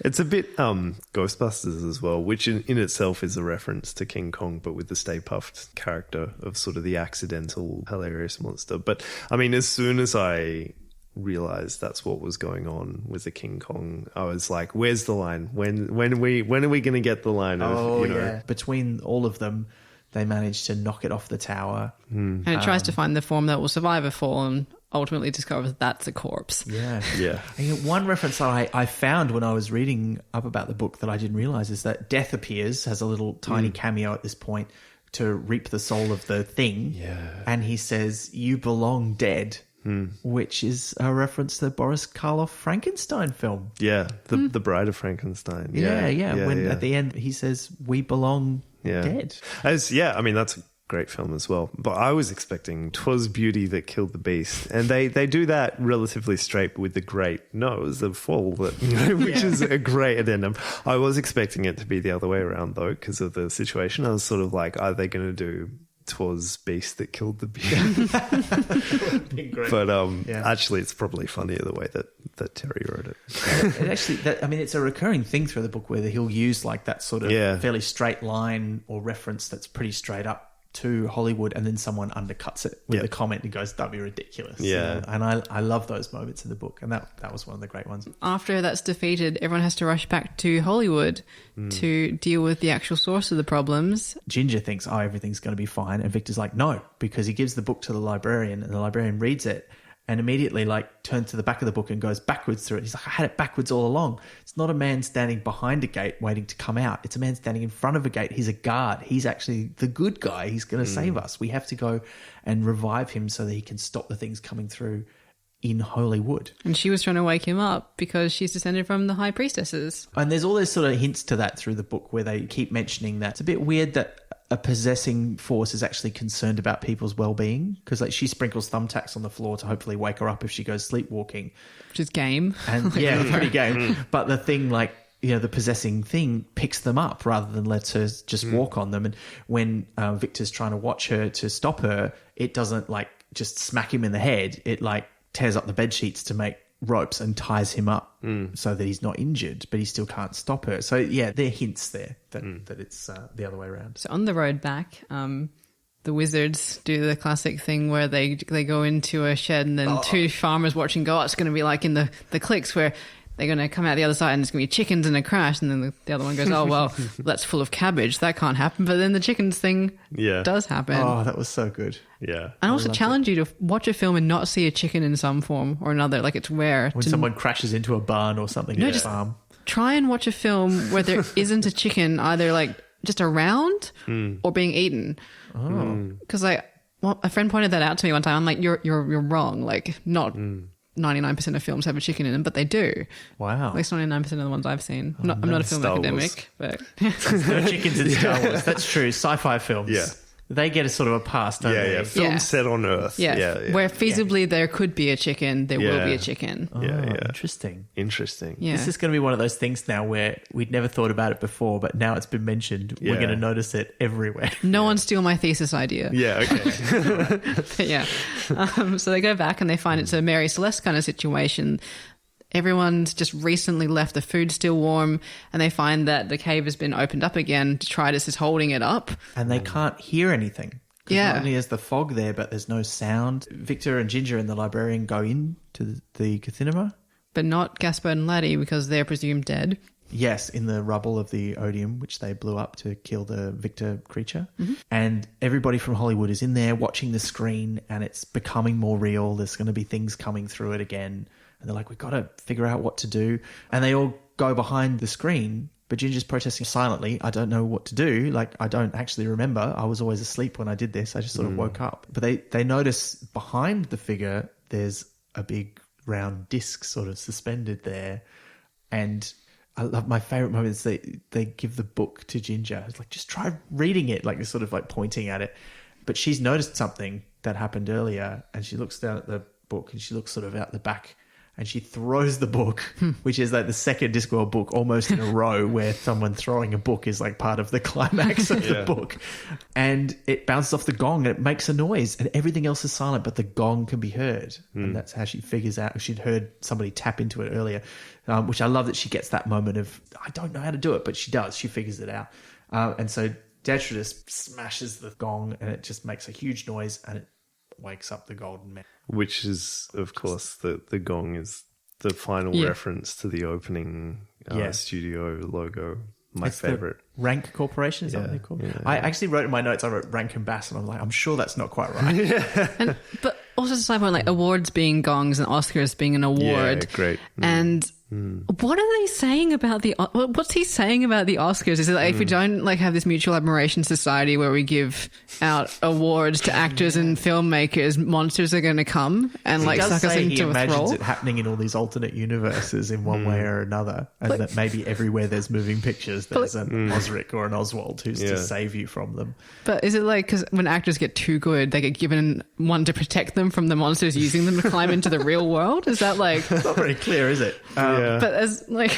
It's a bit Ghostbusters as well, which in itself is a reference to King Kong, but with the Stay Puft character of sort of the accidental, hilarious monster. But I mean, as soon as I realized that's what was going on with the King Kong, I was like, "Where's the line? When are we going to get the line?" Between all of them, they managed to knock it off the tower, and it tries to find the form that will survive a fall, and ultimately discovers that's a corpse. And one reference I found when I was reading up about the book that I didn't realize is that Death appears, has a little tiny cameo at this point to reap the soul of the thing, and he says, "You belong dead," which is a reference to the Boris Karloff Frankenstein film. The Bride of Frankenstein. At the end he says, "We belong dead." I mean, that's great film as well, but I was expecting 'twas beauty that killed the beast, and they do that relatively straight with the great no, it was the fall that which is a great addendum. I was expecting it to be the other way around though, because of the situation. I was sort of like, are they going to do 'twas beast that killed the beast. Been great. But actually, it's probably funnier the way that Terry wrote it. It actually, it's a recurring thing through the book where he'll use like that sort of fairly straight line or reference that's pretty straight up to Hollywood, and then someone undercuts it with a comment and goes, "That'd be ridiculous." Yeah, and I love those moments in the book, and that was one of the great ones. After that's defeated, everyone has to rush back to Hollywood to deal with the actual source of the problems. Ginger thinks, "Oh, everything's going to be fine," and Victor's like, "No," because he gives the book to the librarian, and the librarian reads it and immediately like turns to the back of the book and goes backwards through it. He's like, "I had it backwards all along." It's not a man standing behind a gate waiting to come out. It's a man standing in front of a gate. He's a guard. He's actually the good guy. He's going to save us. We have to go and revive him so that he can stop the things coming through in Hollywood. And she was trying to wake him up because she's descended from the high priestesses. And there's all those sort of hints to that through the book where they keep mentioning that. It's a bit weird that a possessing force is actually concerned about people's well-being, because like she sprinkles thumbtacks on the floor to hopefully wake her up if she goes sleepwalking, which is game. And pretty game. But the thing, like, you know, the possessing thing picks them up rather than lets her just walk on them. And when Victor's trying to watch her to stop her, it doesn't like just smack him in the head. It like tears up the bed sheets to make ropes and ties him up so that he's not injured, but he still can't stop her. So yeah, there are hints there that it's the other way around. So on the road back, the wizards do the classic thing where they go into a shed and then two farmers watching go, it's going to be like in the clicks where they're going to come out the other side and it's going to be chickens and a crash. And then the other one goes, oh, well, that's full of cabbage. That can't happen. But then the chickens thing does happen. Oh, that was so good. Yeah. And also challenge you to watch a film and not see a chicken in some form or another. Like, it's rare. When someone crashes into a barn or something. No, just try and watch a film where there isn't a chicken either like just around or being eaten. Because a friend pointed that out to me one time. I'm like, you're wrong. Like, not 99% of films have a chicken in them, but they do. Wow. At least 99% of the ones I've seen. I'm not a film academic, but there's no chickens in Star Wars. That's true. Sci-fi films. Yeah. They get a sort of a pass, don't they? Yeah. Films set on Earth. Yeah. Where feasibly there could be a chicken, there will be a chicken. Interesting. Yeah. This is going to be one of those things now where we'd never thought about it before, but now it's been mentioned. We're going to notice it everywhere. No one steal my thesis idea. Yeah, okay. Yeah. So they go back and they find it's a Mary Celeste kind of situation. Everyone's just recently left, the food's still warm, and they find that the cave has been opened up again. Detritus is holding it up. And they can't hear anything. Yeah. Not only is the fog there, but there's no sound. Victor and Ginger and the librarian go in to the Cathinima. But not Gaspard and Laddie because they're presumed dead. Yes, in the rubble of the Odium, which they blew up to kill the Victor creature. And everybody from Hollywood is in there watching the screen, and it's becoming more real. There's going to be things coming through it again. And they're like, we've got to figure out what to do. And they all go behind the screen, but Ginger's protesting silently. I don't know what to do. Like, I don't actually remember. I was always asleep when I did this. I just sort of woke up. But they notice behind the figure, there's a big round disc sort of suspended there. And I love my favorite moment is they give the book to Ginger. It's like, just try reading it. Like, they're sort of like pointing at it. But she's noticed something that happened earlier, and she looks down at the book and she looks sort of out the back. And she throws the book, which is like the second Discworld book almost in a row where someone throwing a book is like part of the climax of the book. And it bounces off the gong and it makes a noise and everything else is silent, but the gong can be heard. And that's how she figures out. She'd heard somebody tap into it earlier, which I love that she gets that moment of, I don't know how to do it, but she does. She figures it out. And so Detritus smashes the gong and it just makes a huge noise and it wakes up the golden man. Which is, of course, the gong is the final reference to the opening studio logo. It's favorite. Rank Corporation, is that what they're called? Yeah. I actually wrote in my notes, I wrote Rank and Bass, and I'm like, I'm sure that's not quite right. But also to side point, like awards being gongs and Oscars being an award. Yeah, great. And what are they saying about what's he saying about the Oscars? Is it like if we don't like have this mutual admiration society where we give out awards to actors and filmmakers, monsters are going to come and like suck us into a thrall? He imagines it happening in all these alternate universes in one way or another, and that maybe everywhere there's moving pictures, there's an Osric or an Oswald who's to save you from them. But is it like, because when actors get too good, they get given one to protect them from the monsters using them to climb into the real world? Is that like... It's not very clear, is it? But as like,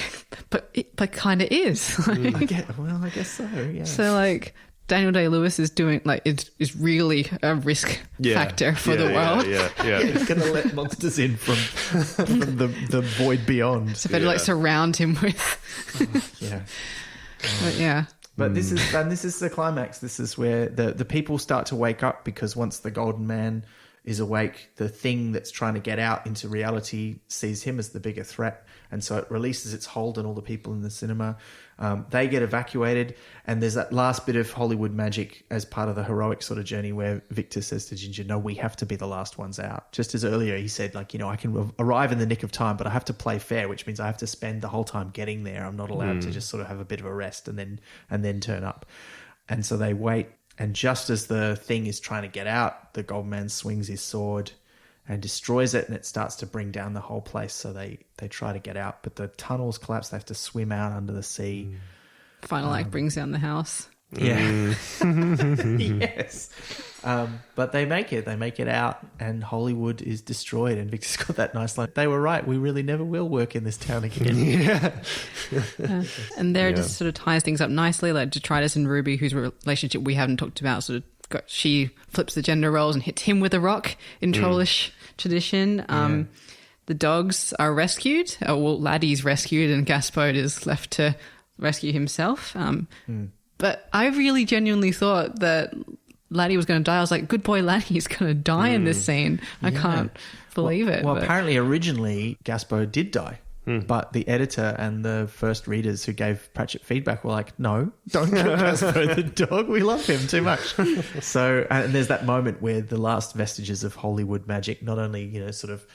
but kind of is. I guess so. Yeah. So like, Daniel Day-Lewis is doing, like, is really a risk factor for the world. Yeah. He's going to let monsters in from the void beyond. So better, like, surround him with... Yeah. But, yeah. But this is the climax. This is where the people start to wake up, because once the Golden Man is awake, the thing that's trying to get out into reality sees him as the bigger threat, and so it releases its hold on all the people in the cinema. They get evacuated, and there's that last bit of Hollywood magic as part of the heroic sort of journey where Victor says to Ginger, no, we have to be the last ones out. Just as earlier he said, like, I can arrive in the nick of time, but I have to play fair, which means I have to spend the whole time getting there. I'm not allowed to just sort of have a bit of a rest and then turn up. And so they wait. And just as the thing is trying to get out, the Golden Man swings his sword and destroys it, and it starts to bring down the whole place. So they try to get out, but the tunnels collapse. They have to swim out under the sea. Final act brings down the house. Yeah. Yes. But they make it. They make it out, and Hollywood is destroyed. And Victor's got that nice line. They were right. We really never will work in this town again. Yeah. And there just sort of ties things up nicely. Like Detritus and Ruby, whose relationship we haven't talked about, she flips the gender roles and hits him with a rock in trollish tradition. The dogs are rescued. Laddie's rescued, and Gaspode is left to rescue himself. But I really genuinely thought that Laddie was going to die. I was like, good boy, Laddie's going to die in this scene. I can't believe it. Well, apparently originally Gaspode did die. But the editor and the first readers who gave Pratchett feedback were like, no, don't kill Gaspode the dog. We love him too much. So, and there's that moment where the last vestiges of Hollywood magic not only, sort of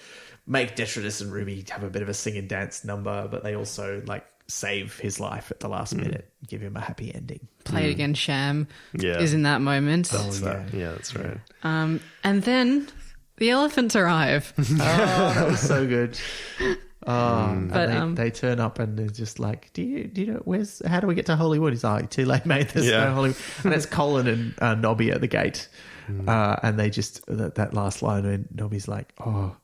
make Detritus and Ruby have a bit of a sing and dance number, but they also like save his life at the last minute, give him a happy ending. Play It Again Sham is in that moment. That's right. And then the elephants arrive. Oh, that was so good. But they turn up and they're just like, do you know how do we get to Hollywood? He's like, too late, mate. There's no Hollywood. And it's Colin and Nobby at the gate. And they just, that last line when Nobby's like, oh,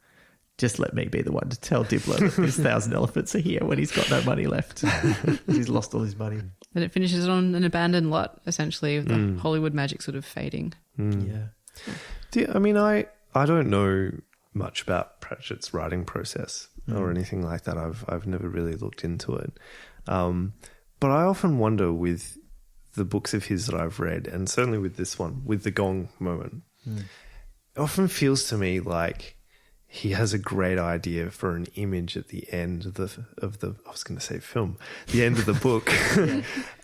just let me be the one to tell Dibbler that there's 1,000 elephants are here when he's got no money left. He's lost all his money. And it finishes on an abandoned lot, essentially, with the Hollywood magic sort of fading. Yeah. I don't know much about Pratchett's writing process or anything like that. I've never really looked into it. But I often wonder with the books of his that I've read, and certainly with this one, with the gong moment, it often feels to me like he has a great idea for an image at the end of the I was going to say film, the end of the book,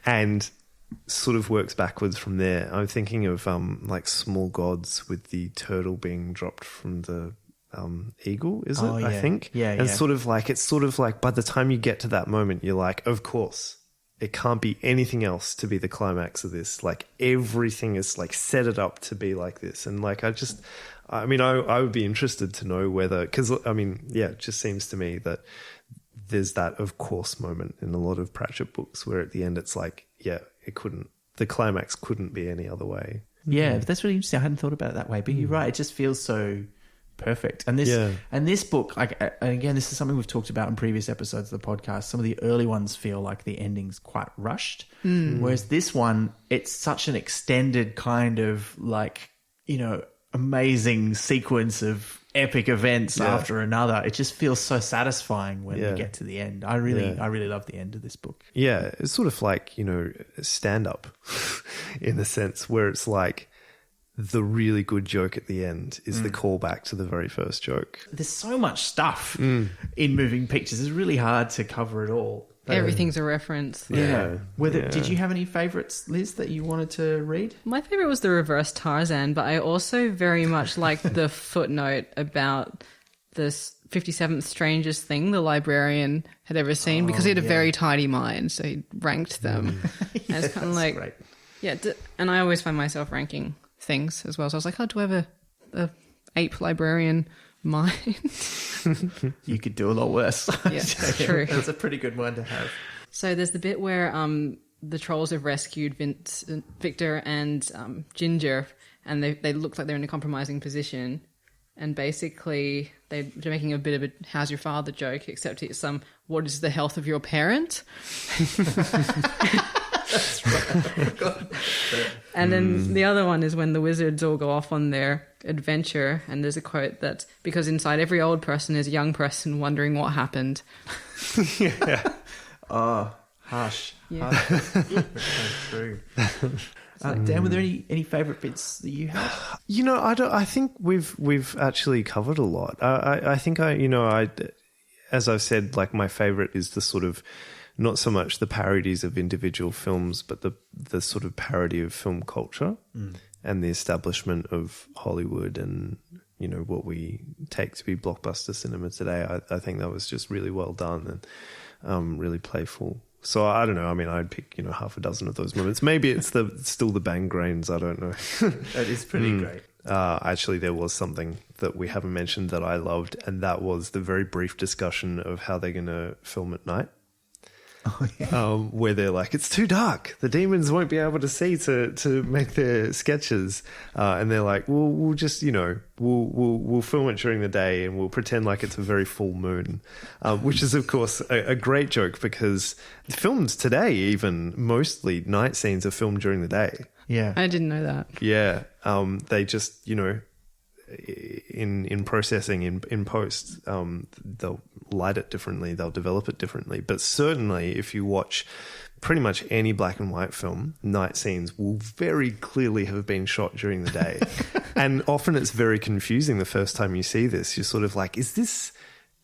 and sort of works backwards from there. I'm thinking of like Small Gods with the turtle being dropped from the eagle, is it? I think. And it's sort of like by the time you get to that moment, you're like, of course, it can't be anything else to be the climax of this. Like everything is like set it up to be like this. And like, I would be interested to know whether, because it just seems to me that there's that of course moment in a lot of Pratchett books where at the end it's like, the climax couldn't be any other way. Yeah, but that's really interesting. I hadn't thought about it that way, but you're right. It just feels so perfect. And this book, like, and again, this is something we've talked about in previous episodes of the podcast. Some of the early ones feel like the ending's quite rushed, whereas this one, it's such an extended kind of like, amazing sequence of epic events after another. It just feels so satisfying when we get to the end. I really love the end of this book. Yeah, it's sort of like, stand up in a sense where it's like the really good joke at the end is the callback to the very first joke. There's so much stuff in moving pictures. It's really hard to cover it all. Everything's a reference. Yeah. Did you have any favourites, Liz, that you wanted to read? My favourite was the reverse Tarzan, but I also very much liked the footnote about the 57th strangest thing the librarian had ever seen, because he had a very tidy mind, so he ranked them. And it's kind of like, great. Yeah, and I always find myself ranking things as well. So I was like, do I have a ape librarian mind? You could do a lot worse. Yeah, true. That's a pretty good one to have. So there's the bit where the trolls have rescued Victor and Ginger, and they look like they're in a compromising position. And basically, they're making a bit of a "how's your father" joke, except it's what is the health of your parent? That's right. And then the other one is when the wizards all go off on their adventure, and there's a quote that's because inside every old person is a young person wondering what happened. Yeah. Oh, harsh. Yeah. Harsh. True. Dan, were there any favourite bits that you had? I think we've actually covered a lot. I think as I've said, like my favourite is the sort of not so much the parodies of individual films, but the sort of parody of film culture and the establishment of Hollywood and, what we take to be blockbuster cinema today. I think that was just really well done and really playful. So I don't know. I mean, I'd pick, half a dozen of those moments. Maybe it's still the bang grains. I don't know. That is pretty great. Actually, there was something that we haven't mentioned that I loved, and that was the very brief discussion of how they're going to film at night. Oh, yeah. Where they're like, it's too dark. The demons won't be able to see to make their sketches. And they're like, well, we'll just, we'll film it during the day and we'll pretend like it's a very full moon, which is, of course, a great joke because films today, even mostly night scenes are filmed during the day. Yeah. I didn't know that. Yeah. They just, in processing in post, they'll light it differently, they'll develop it differently. But certainly if you watch pretty much any black and white film, night scenes will very clearly have been shot during the day. And often it's very confusing the first time you see this. You're sort of like, is this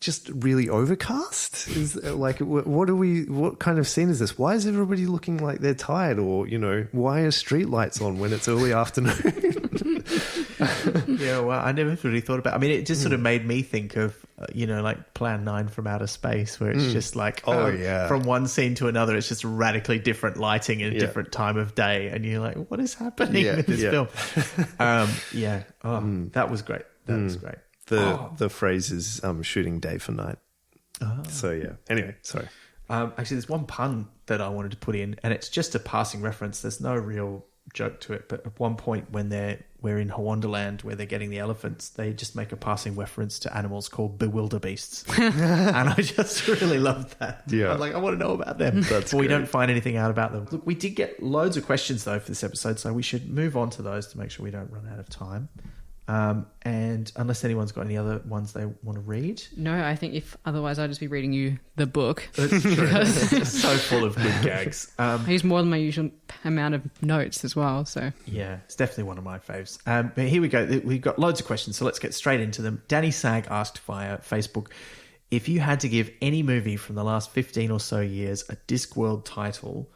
just really overcast? Is like, what kind of scene is this? Why is everybody looking like they're tired? Or, why are street lights on when it's early afternoon? Yeah, well, I never really thought about. I mean, it just sort of made me think of, like Plan 9 from Outer Space, where it's just like, from one scene to another, it's just radically different lighting in a different time of day, and you're like, what is happening with this film? That was great. That was great. The phrase is shooting day for night. Oh. So yeah. Anyway, sorry. Actually, there's one pun that I wanted to put in, and it's just a passing reference. There's no real joke to it, but at one point when we're in Hawonderland where they're getting the elephants, they just make a passing reference to animals called bewilderbeasts. And I just really loved that. Yeah. I'm like, I want to know about them. But we don't find anything out about them. Look, we did get loads of questions though for this episode, so we should move on to those to make sure we don't run out of time. And unless anyone's got any other ones they want to read. No, I think if otherwise I'd just be reading you the book. That's true. It's so full of good gags. I use more than my usual amount of notes as well. So yeah, it's definitely one of my faves. But here we go. We've got loads of questions, so let's get straight into them. Danny Sag asked via Facebook, if you had to give any movie from the last 15 or so years a Discworld title,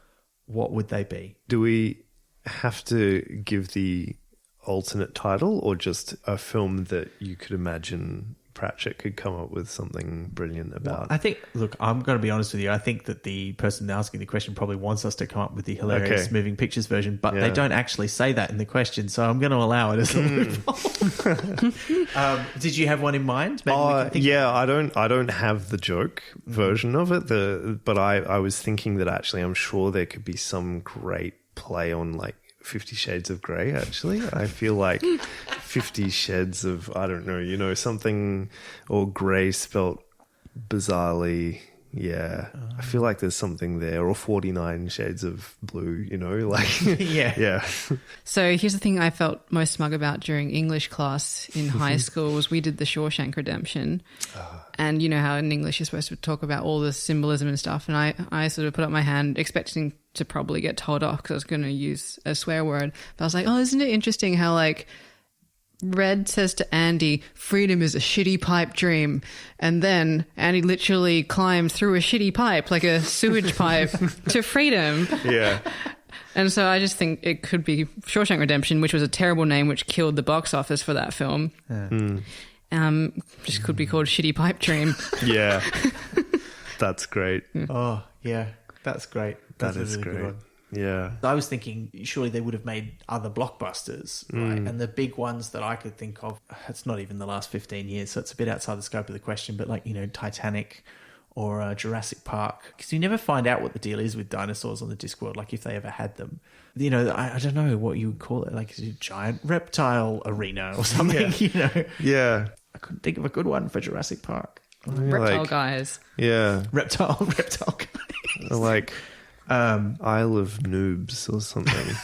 what would they be? Do we have to give the alternate title or just a film that you could imagine Pratchett could come up with something brilliant about? Well, I think, look, I'm going to be honest with you. I think that the person asking the question probably wants us to come up with the hilarious moving pictures version, but they don't actually say that in the question, so I'm going to allow it as a loophole. Did you have one in mind? I don't have the joke version of it, but I was thinking that actually I'm sure there could be some great play on like 50 Shades of Grey, actually. I feel like 50 Shades of, I don't know, something, or grey spelt bizarrely. Yeah. I feel like there's something there, or 49 Shades of Blue, like. Yeah. So here's the thing I felt most smug about during English class in high school was we did the Shawshank Redemption. And you know how in English you're supposed to talk about all the symbolism and stuff. And I sort of put up my hand expecting to probably get told off because I was going to use a swear word. But I was like, oh, isn't it interesting how like Red says to Andy, freedom is a shitty pipe dream. And then Andy literally climbed through a shitty pipe, like a sewage pipe, to freedom. Yeah. And so I just think it could be Shawshank Redemption, which was a terrible name, which killed the box office for that film. Just could be called Shitty Pipe Dream. Yeah. That's great. Oh, yeah. That's great. That's that is really great. Good one. Yeah. I was thinking surely they would have made other blockbusters, right? And the big ones that I could think of, it's not even the last 15 years, so it's a bit outside the scope of the question, but like, Titanic or Jurassic Park, because you never find out what the deal is with dinosaurs on the Discworld, like if they ever had them. I don't know what you would call it, like a giant reptile arena or something, Yeah. I couldn't think of a good one for Jurassic Park. Reptile guys. Yeah. Reptile guys. Like Isle of Noobs or something.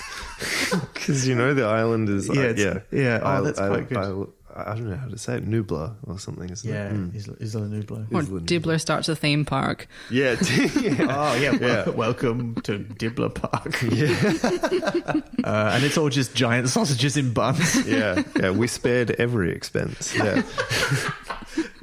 Because the island is that's quite good. I don't know how to say it. Nublar or something, isn't it? Isla Nublar. Or Dibbler starts a theme park. Yeah. Oh, yeah. Welcome to Dibbler Park. Yeah. And it's all just giant sausages in buns. Yeah. We spared every expense. Yeah.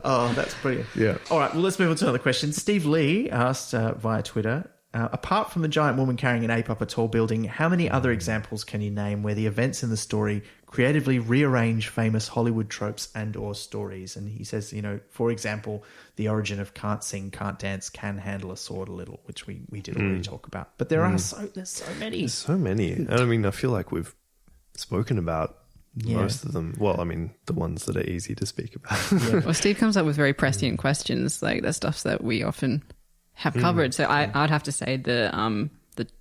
Oh, that's brilliant. Yeah. All right, well, let's move on to another question. Steve Lee asked via Twitter, apart from the giant woman carrying an ape up a tall building, how many other examples can you name where the events in the story creatively rearrange famous Hollywood tropes and or stories? And he says, for example, the origin of can't sing, can't dance, can handle a sword a little, which we did already talk about. But there's so many. There's so many. And I mean, I feel like we've spoken about most of them. Well, I mean, the ones that are easy to speak about. Well, Steve comes up with very prescient questions, like the stuff that we often have covered. So I'd have to say the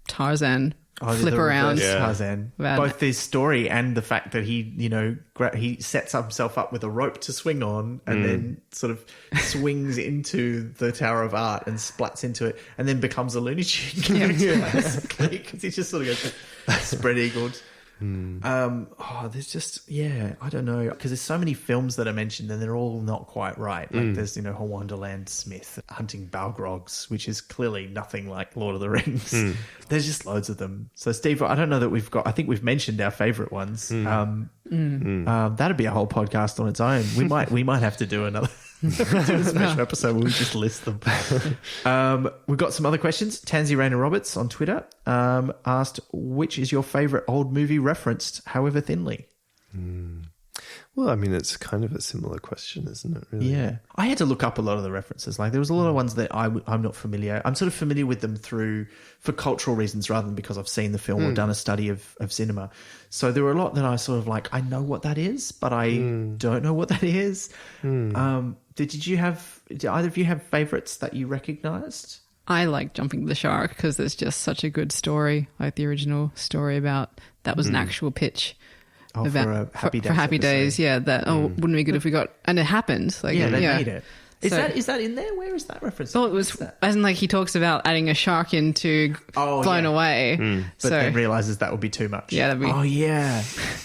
Tarzan flip around. Tarzan. Both this story and the fact that he sets himself up with a rope to swing on and then sort of swings into the Tower of Art and splats into it and then becomes a Looney Tune basically, because he just sort of goes spread-eagled. There's just, I don't know, because there's so many films that are mentioned and they're all not quite right. Like there's, Wonderland Smith hunting Balgrogs, which is clearly nothing like Lord of the Rings. There's just loads of them. So Steve, I don't know that I think we've mentioned our favourite ones. That'd be a whole podcast on its own. We might have to do another special episode where we just list them. We've got some other questions. Tansy Rayner Roberts on Twitter asked, which is your favourite old movie referenced, however thinly? Well, I mean, it's kind of a similar question, isn't it? Really? Yeah. I had to look up a lot of the references. Like, there was a lot of ones that I'm not familiar. I'm sort of familiar with them for cultural reasons rather than because I've seen the film or done a study of cinema. So there were a lot that I sort of like, I know what that is, but I don't know what that is. Did either of you have favourites that you recognised? I like Jumping the Shark because it's just such a good story, like the original story about that was an actual pitch. For Happy Days. Yeah, that wouldn't it be good if we got, and it happened. Like, they made it. Is that in there? Where is that reference? Well, it was as in like he talks about adding a shark into Blown Away, but then realizes that would be too much. Yeah,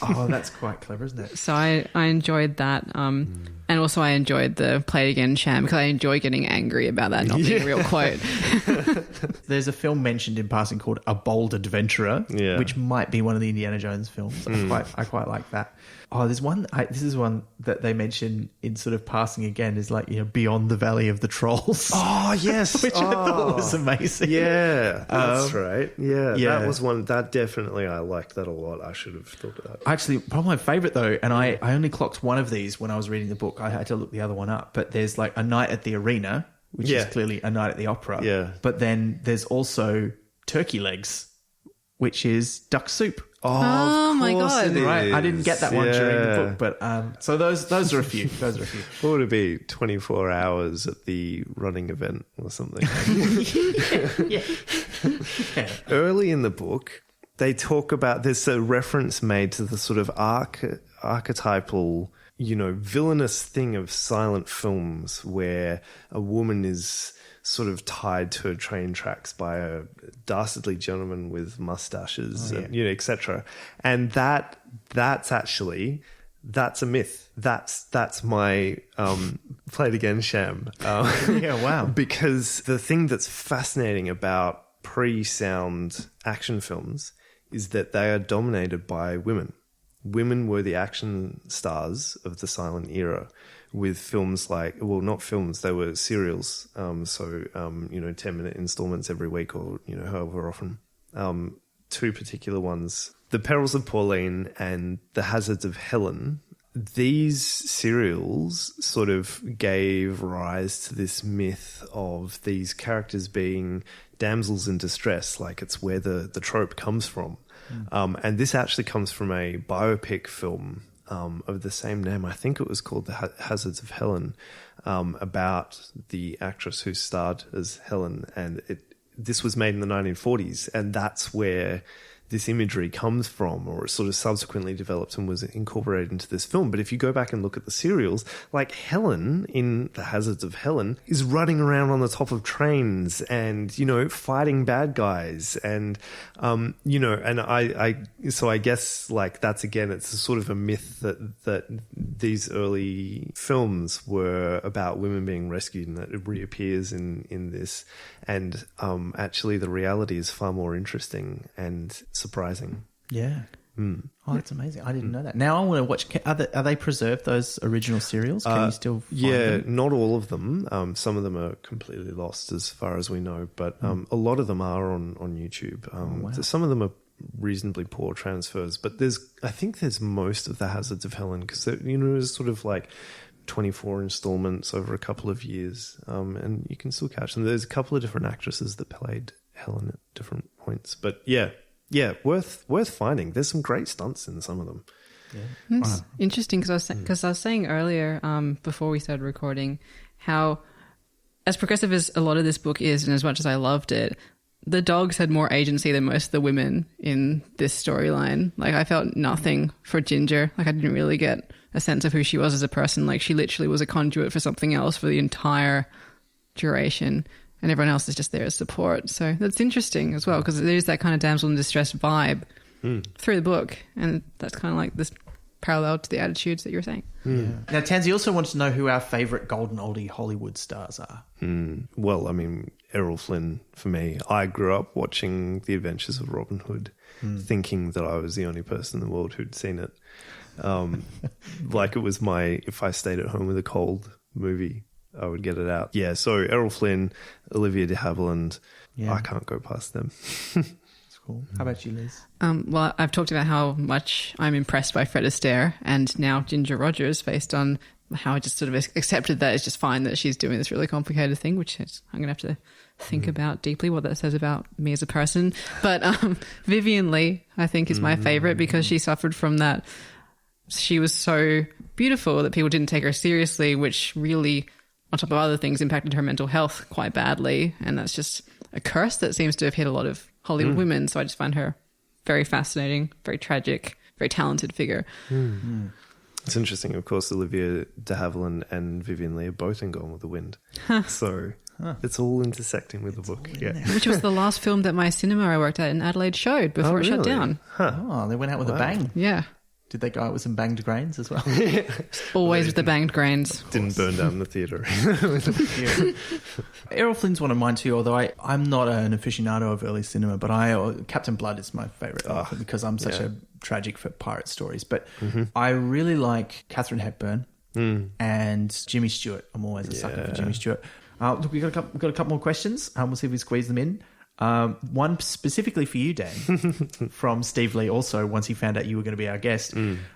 that's quite clever, isn't it? So I enjoyed that, and also I enjoyed the Play It Again sham because I enjoy getting angry about that not being a real quote. There's a film mentioned in passing called A Bold Adventurer, which might be one of the Indiana Jones films. I quite like that. Oh, there's one. This is one that they mention in sort of passing again. Is like Beyond the Valley of the Trolls. Oh yes, which I thought was amazing. Yeah, that's right. Yeah, that was one. That definitely, I liked that a lot. I should have thought of that. Actually, probably my favourite though, and I only clocked one of these when I was reading the book. I had to look the other one up. But there's like A Night at the Arena, which is clearly A Night at the Opera. Yeah. But then there's also Turkey Legs, which is duck soup. Oh my God. Right. I didn't get that one during the book, but so those are a few. What would it be? 24 hours at the running event or something? Yeah. Early in the book, they talk about, there's a reference made to the sort of archetypal, villainous thing of silent films where a woman is sort of tied to a train tracks by a dastardly gentleman with mustaches, and, etc. And that's a myth. That's my Play It Again sham. Wow. Because the thing that's fascinating about pre-sound action films is that they are dominated by women. Women were the action stars of the silent era, with films like, well, not films, they were serials. 10-minute installments every week or, however often. Two particular ones, The Perils of Pauline and The Hazards of Helen. These serials sort of gave rise to this myth of these characters being damsels in distress, like it's where the trope comes from. And this actually comes from a biopic film of the same name. I think it was called The Hazards of Helen, about the actress who starred as Helen. And this was made in the 1940s. And that's where this imagery comes from, or it sort of subsequently developed and was incorporated into this film. But if you go back and look at the serials, like Helen in The Hazards of Helen is running around on the top of trains and, you know, fighting bad guys. And, you know, and so I guess like that's, again, it's a sort of a myth that these early films were about women being rescued, and that it reappears in this. And actually the reality is far more interesting and surprising. Yeah. Mm. Oh, that's amazing. I didn't know that. Now I want to watch. Are they preserved, those original serials? Can you still find them? Not all of them. Some of them are completely lost as far as we know, but a lot of them are on YouTube. Wow. Some of them are reasonably poor transfers, but I think there's most of The Hazards of Helen, because, you know, it's sort of like 24 installments over a couple of years, and you can still catch them. There's a couple of different actresses that played Helen at different points, but yeah, worth finding. There's some great stunts in some of them. Yeah. It's interesting because I was saying earlier, before we started recording, how as progressive as a lot of this book is, and as much as I loved it, the dogs had more agency than most of the women in this storyline. Like, I felt nothing for Ginger. Like, I didn't really get a sense of who she was as a person. Like, she literally was a conduit for something else for the entire duration, and everyone else is just there as support. So that's interesting as well, because there's that kind of damsel in distress vibe through the book, and that's kind of like this parallel to the attitudes that you were saying. Yeah. Now, Tansy also wants to know who our favourite golden oldie Hollywood stars are. Well, I mean, Errol Flynn for me. I grew up watching The Adventures of Robin Hood, thinking that I was the only person in the world who'd seen it. Like it was my if I stayed at home with a cold movie, I would get it out. Yeah, so Errol Flynn, Olivia de Havilland, I can't go past them. Cool. How about you, Liz? Well, I've talked about how much I'm impressed by Fred Astaire and now Ginger Rogers, based on how I just sort of accepted that it's just fine that she's doing this really complicated thing, which I'm going to have to think about deeply what that says about me as a person. But Vivien Leigh, I think, is my favourite because she suffered from that. She was so beautiful that people didn't take her seriously, which really, on top of other things, impacted her mental health quite badly. And that's just a curse that seems to have hit a lot of Hollywood women. So I just find her very fascinating, very tragic, very talented figure. It's interesting. Of course, Olivia de Havilland and Vivien Leigh are both in Gone with the Wind. So it's all intersecting with the book. Yeah. Which was the last film that my cinema I worked at in Adelaide showed before it shut down. Oh, they went out with a bang. Yeah. Did they go out with some banged grains as well? Always with the banged grains. Didn't burn down the theatre. Errol Flynn's one of mine too, although I'm not an aficionado of early cinema, but Captain Blood is my favourite because I'm such a tragic for pirate stories. But I really like Katharine Hepburn and Jimmy Stewart. I'm always a sucker for Jimmy Stewart. Look, we've got a couple more questions. We'll see if we squeeze them in. One specifically for you, Dan, from Steve Lee also, once he found out you were going to be our guest.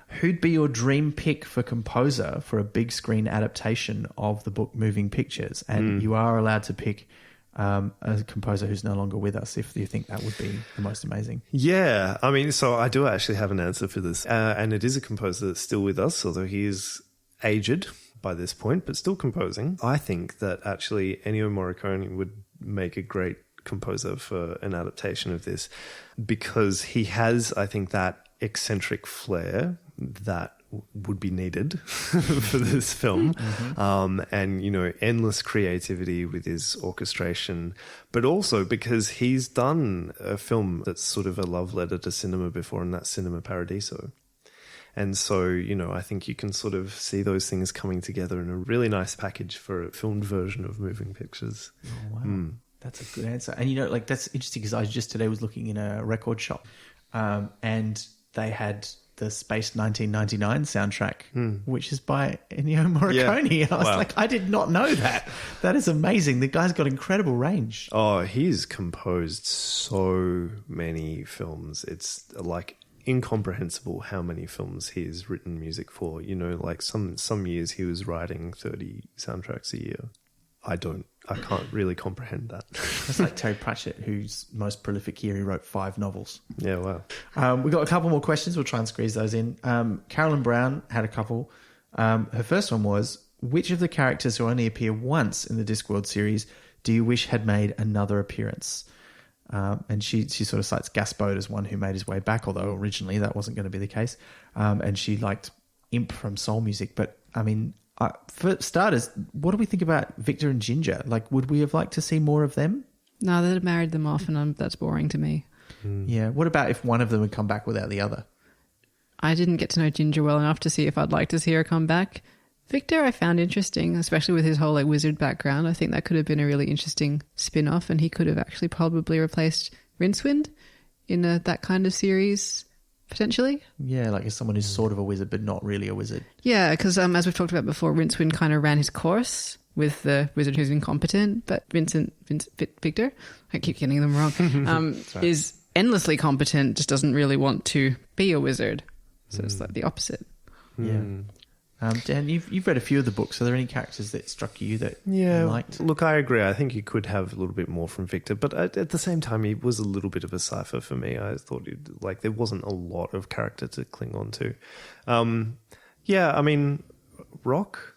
Who'd be your dream pick for composer for a big screen adaptation of the book Moving Pictures? And you are allowed to pick a composer who's no longer with us if you think that would be the most amazing. Yeah, I mean, so I do actually have an answer for this. And it is a composer that's still with us, although he is aged by this point, but still composing. I think that actually Ennio Morricone would make a great composer for an adaptation of this, because he has, I think, that eccentric flair that would be needed for this film. And, you know, endless creativity with his orchestration, but also because he's done a film that's sort of a love letter to cinema before, and that's Cinema Paradiso. And so, you know, I think you can sort of see those things coming together in a really nice package for a filmed version of Moving Pictures. Oh, wow. That's a good answer. And, you know, like, that's interesting because I just today was looking in a record shop and they had the Space 1999 soundtrack, which is by Ennio Morricone. Yeah. I was like, I did not know that. That is amazing. The guy's got incredible range. Oh, he's composed so many films. It's like incomprehensible how many films he's written music for. You know, like some years he was writing 30 soundtracks a year. I can't really comprehend that. It's like Terry Pratchett, whose most prolific year, he wrote 5 novels. Yeah, wow. We've got a couple more questions. We'll try and squeeze those in. Carolyn Brown had a couple. Her first one was, which of the characters who only appear once in the Discworld series do you wish had made another appearance? And she sort of cites Gaspode as one who made his way back, although originally that wasn't going to be the case. And she liked Imp from Soul Music. But, I mean, for starters, what do we think about Victor and Ginger? Like, would we have liked to see more of them? No, they'd married them off, and that's boring to me. Yeah. What about if one of them had come back without the other? I didn't get to know Ginger well enough to see if I'd like to see her come back. Victor I found interesting, especially with his whole like wizard background. I think that could have been a really interesting spin-off, and he could have actually probably replaced Rincewind in that kind of series, potentially. Yeah, like as someone who's sort of a wizard but not really a wizard. Yeah, because as we've talked about before, Rincewind kind of ran his course with the wizard who's incompetent, but Victor, I keep getting them wrong, right. is endlessly competent, just doesn't really want to be a wizard. So it's like the opposite. Yeah. Dan, you've read a few of the books. Are there any characters that struck you that you liked? Look, I agree. I think you could have a little bit more from Victor, but at the same time, he was a little bit of a cipher for me. I thought there wasn't a lot of character to cling on to. I mean, Rock.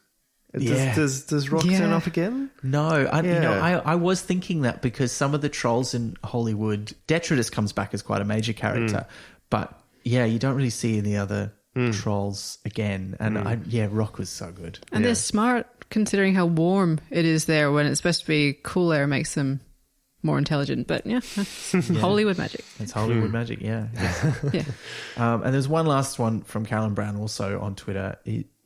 Does Rock turn up again? No, I was thinking that because some of the trolls in Hollywood, Detritus comes back as quite a major character, but you don't really see any other trolls again. And Rock was so good. And they're smart considering how warm it is there when it's supposed to be cool air makes them more intelligent. But Hollywood magic. It's Hollywood magic, yeah. And there's one last one from Carolyn Brown also on Twitter.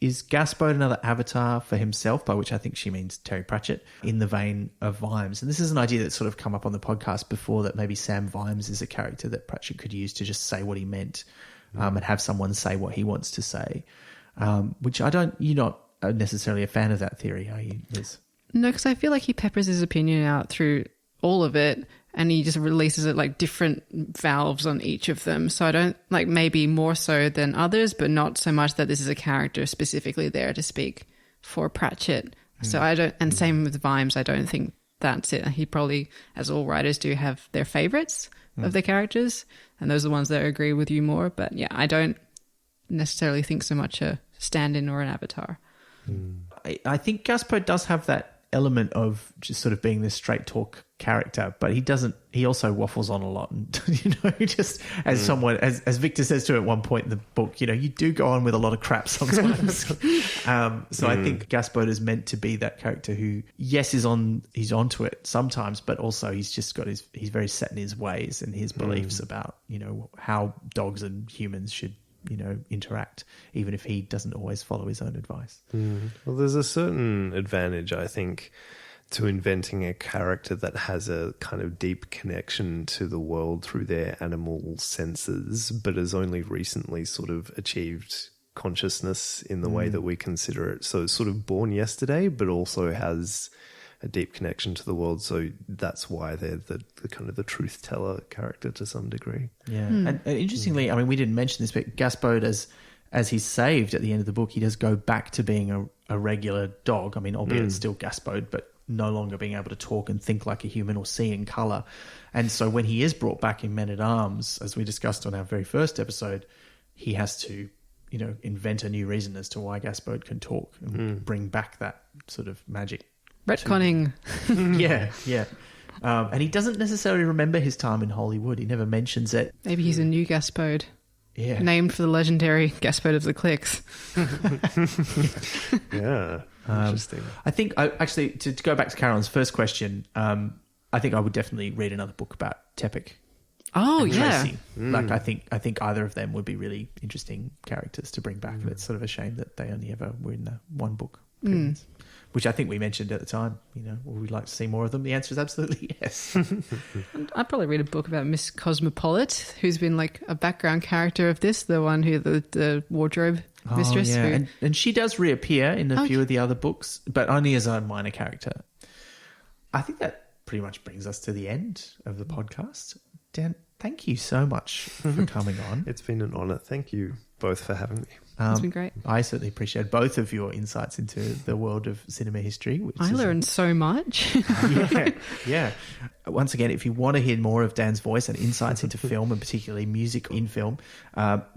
Is Gaspode another avatar for himself, by which I think she means Terry Pratchett, in the vein of Vimes? And this is an idea that's sort of come up on the podcast before, that maybe Sam Vimes is a character that Pratchett could use to just say what he meant and have someone say what he wants to say, which you're not necessarily a fan of that theory, are you, Liz? No, because I feel like he peppers his opinion out through all of it, and he just releases it like different valves on each of them. So I don't like, maybe more so than others, but not so much that this is a character specifically there to speak for Pratchett. So I don't, and same with Vimes, I don't think that's it. He probably, as all writers do, have their favorites of their characters, and those are the ones that agree with you more. But I don't necessarily think so much a stand-in or an avatar. I think Gaspode does have that element of just sort of being this straight talk character, but he also waffles on a lot, and just as someone, as Victor says to at one point in the book, you do go on with a lot of crap sometimes. So I think Gaspode is meant to be that character who, yes, he's onto it sometimes, but also he's just got he's very set in his ways and his beliefs about how dogs and humans should interact, even if he doesn't always follow his own advice. Well, there's a certain advantage, I think, to inventing a character that has a kind of deep connection to the world through their animal senses, but has only recently sort of achieved consciousness in the way that we consider it. So it's sort of born yesterday, but also has a deep connection to the world. So that's why they're the kind of the truth teller character to some degree. Yeah. And interestingly, I mean, we didn't mention this, but Gaspode, as he's saved at the end of the book, he does go back to being a regular dog. I mean, albeit it's still Gaspode, but no longer being able to talk and think like a human or see in colour. And so when he is brought back in Men-at-Arms, as we discussed on our very first episode, he has to, invent a new reason as to why Gaspode can talk and bring back that sort of magic. Retconning. Yeah. And he doesn't necessarily remember his time in Hollywood. He never mentions it. Maybe he's a new Gaspode. Yeah. Named for the legendary Gaspode of the Clicks. Yeah. Interesting. I think, actually, to go back to Carolyn's first question, I think I would definitely read another book about Tepik. Oh, yeah. Tracy. Like, I think either of them would be really interesting characters to bring back. And it's sort of a shame that they only ever were in the one book. Which I think we mentioned at the time, would we like to see more of them? The answer is absolutely yes. I'd probably read a book about Miss Cosmopolite, who's been like a background character of this, the one who the wardrobe mistress. Yeah. And she does reappear in a few of the other books, but only as a minor character. I think that pretty much brings us to the end of the podcast. Dan, thank you so much for coming on. It's been an honour. Thank you both for having me. It's been great. I certainly appreciate both of your insights into the world of cinema history. I learned so much. Yeah. Once again, if you want to hear more of Dan's voice and insights into film, and particularly music in film,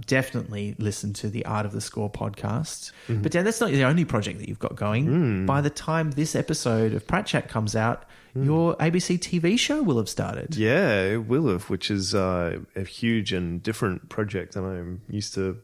definitely listen to the Art of the Score podcast. But Dan, that's not the only project that you've got going. By the time this episode of Pratt Chat comes out, your ABC TV show will have started. Yeah, it will have, which is a huge and different project than I'm used to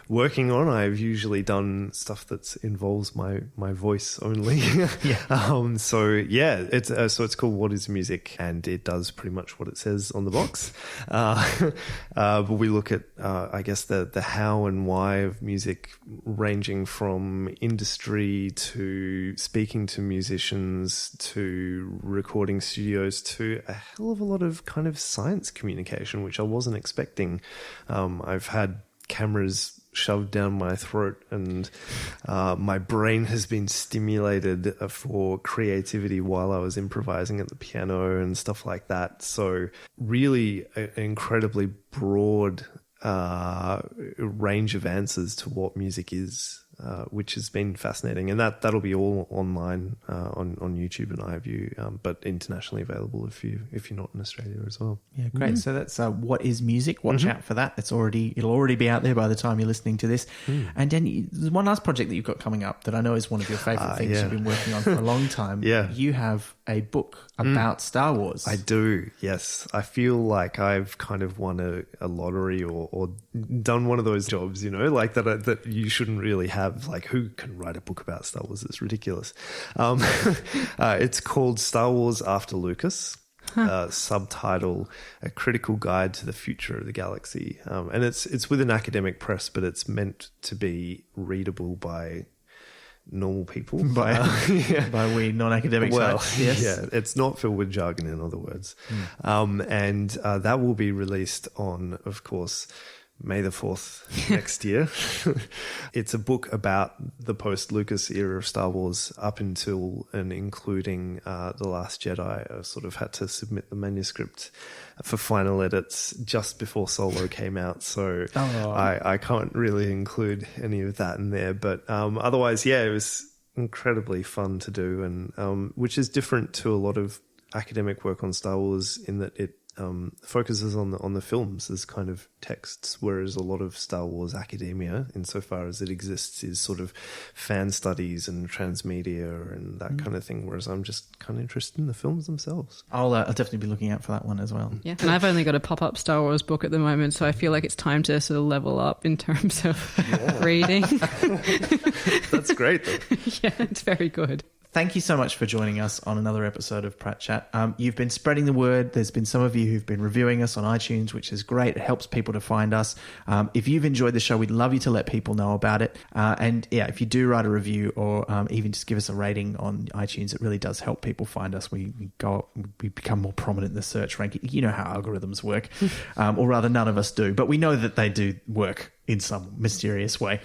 working on. I've usually done stuff that involves my voice only. Yeah. It's called What is Music, and it does pretty much what it says on the box. But we look at, I guess, the how and why of music, ranging from industry to speaking to musicians to recording studios to a hell of a lot of kind of science communication, which I wasn't expecting. I've had cameras shoved down my throat, and my brain has been stimulated for creativity while I was improvising at the piano and stuff like that. So really an incredibly broad range of answers to what music is, which has been fascinating. And that'll be all online on YouTube and iView, but internationally available if you're not in Australia as well. Yeah, great. So that's What is Music? Watch out for that. It'll already be out there by the time you're listening to this. And then there's one last project that you've got coming up that I know is one of your favourite things you've been working on for a long time. Yeah. You have a book about Star Wars. I do, yes. I feel like I've kind of won a lottery or done one of those jobs, like that you shouldn't really have. Like, who can write a book about Star Wars? It's ridiculous. It's called Star Wars After Lucas. Subtitle, A Critical Guide to the Future of the Galaxy. And it's with an academic press, but it's meant to be readable by normal people. By we non-academic types. Yes. Yeah, it's not filled with jargon, in other words. And that will be released on, of course, May the 4th next year. It's a book about the post-Lucas era of Star Wars up until and including The Last Jedi. I sort of had to submit the manuscript for final edits just before Solo came out, so I can't really include any of that in there. But otherwise, yeah, it was incredibly fun to do, and which is different to a lot of academic work on Star Wars in that it focuses on the films as kind of texts, whereas a lot of Star Wars academia, insofar as it exists, is sort of fan studies and transmedia and that kind of thing, whereas I'm just kind of interested in the films themselves. I'll definitely be looking out for that one as well. Yeah, and I've only got a pop-up Star Wars book at the moment, so I feel like it's time to sort of level up in terms of reading. That's great, though. Yeah, it's very good. Thank you so much for joining us on another episode of Pratt Chat. You've been spreading the word. There's been some of you who've been reviewing us on iTunes, which is great. It helps people to find us. If you've enjoyed the show, we'd love you to let people know about it. And yeah, if you do write a review or even just give us a rating on iTunes, it really does help people find us. We become more prominent in the search ranking. You know how algorithms work, or rather none of us do, but we know that they do work in some mysterious way.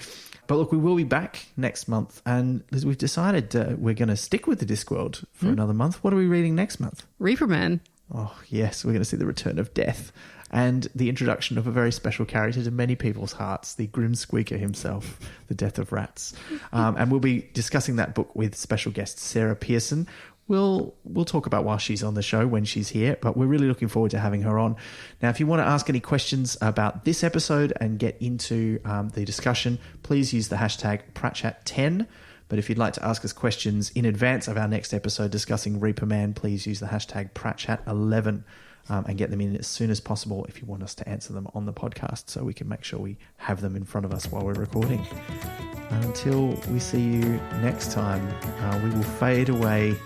But look, we will be back next month, and as we've decided we're going to stick with the Discworld for another month. What are we reading next month? Reaper Man. Oh, yes, we're going to see the return of death and the introduction of a very special character to many people's hearts, the Grim Squeaker himself, the death of rats. And we'll be discussing that book with special guest Sarah Pearson. We'll talk about while she's on the show when she's here, but we're really looking forward to having her on. Now, if you want to ask any questions about this episode and get into the discussion, please use the hashtag PrattChat10. But if you'd like to ask us questions in advance of our next episode discussing Reaper Man, please use the hashtag PrattChat11 and get them in as soon as possible if you want us to answer them on the podcast, so we can make sure we have them in front of us while we're recording. Until we see you next time, we will fade away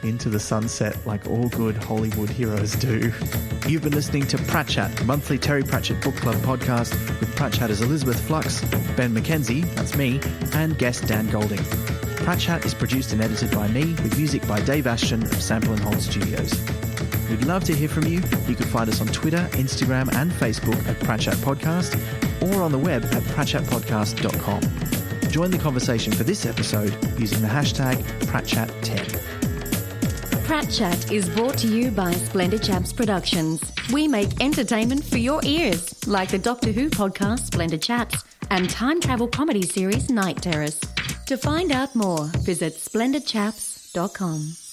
into the sunset like all good Hollywood heroes do. You've been listening to Pratt Chat, the monthly Terry Pratchett Book Club podcast with Pratt Chatters Elizabeth Flux, Ben McKenzie, that's me, and guest Dan Golding. Pratt Chat is produced and edited by me with music by Dave Ashton of Sample & Hold Studios. We'd love to hear from you. You can find us on Twitter, Instagram and Facebook at Pratt Chat Podcast or on the web at prattchatpodcast.com. Join the conversation for this episode using the hashtag PrattChat10. Pratt Chat is brought to you by Splendid Chaps Productions. We make entertainment for your ears, like the Doctor Who podcast Splendid Chaps and time travel comedy series Night Terrace. To find out more, visit splendidchaps.com.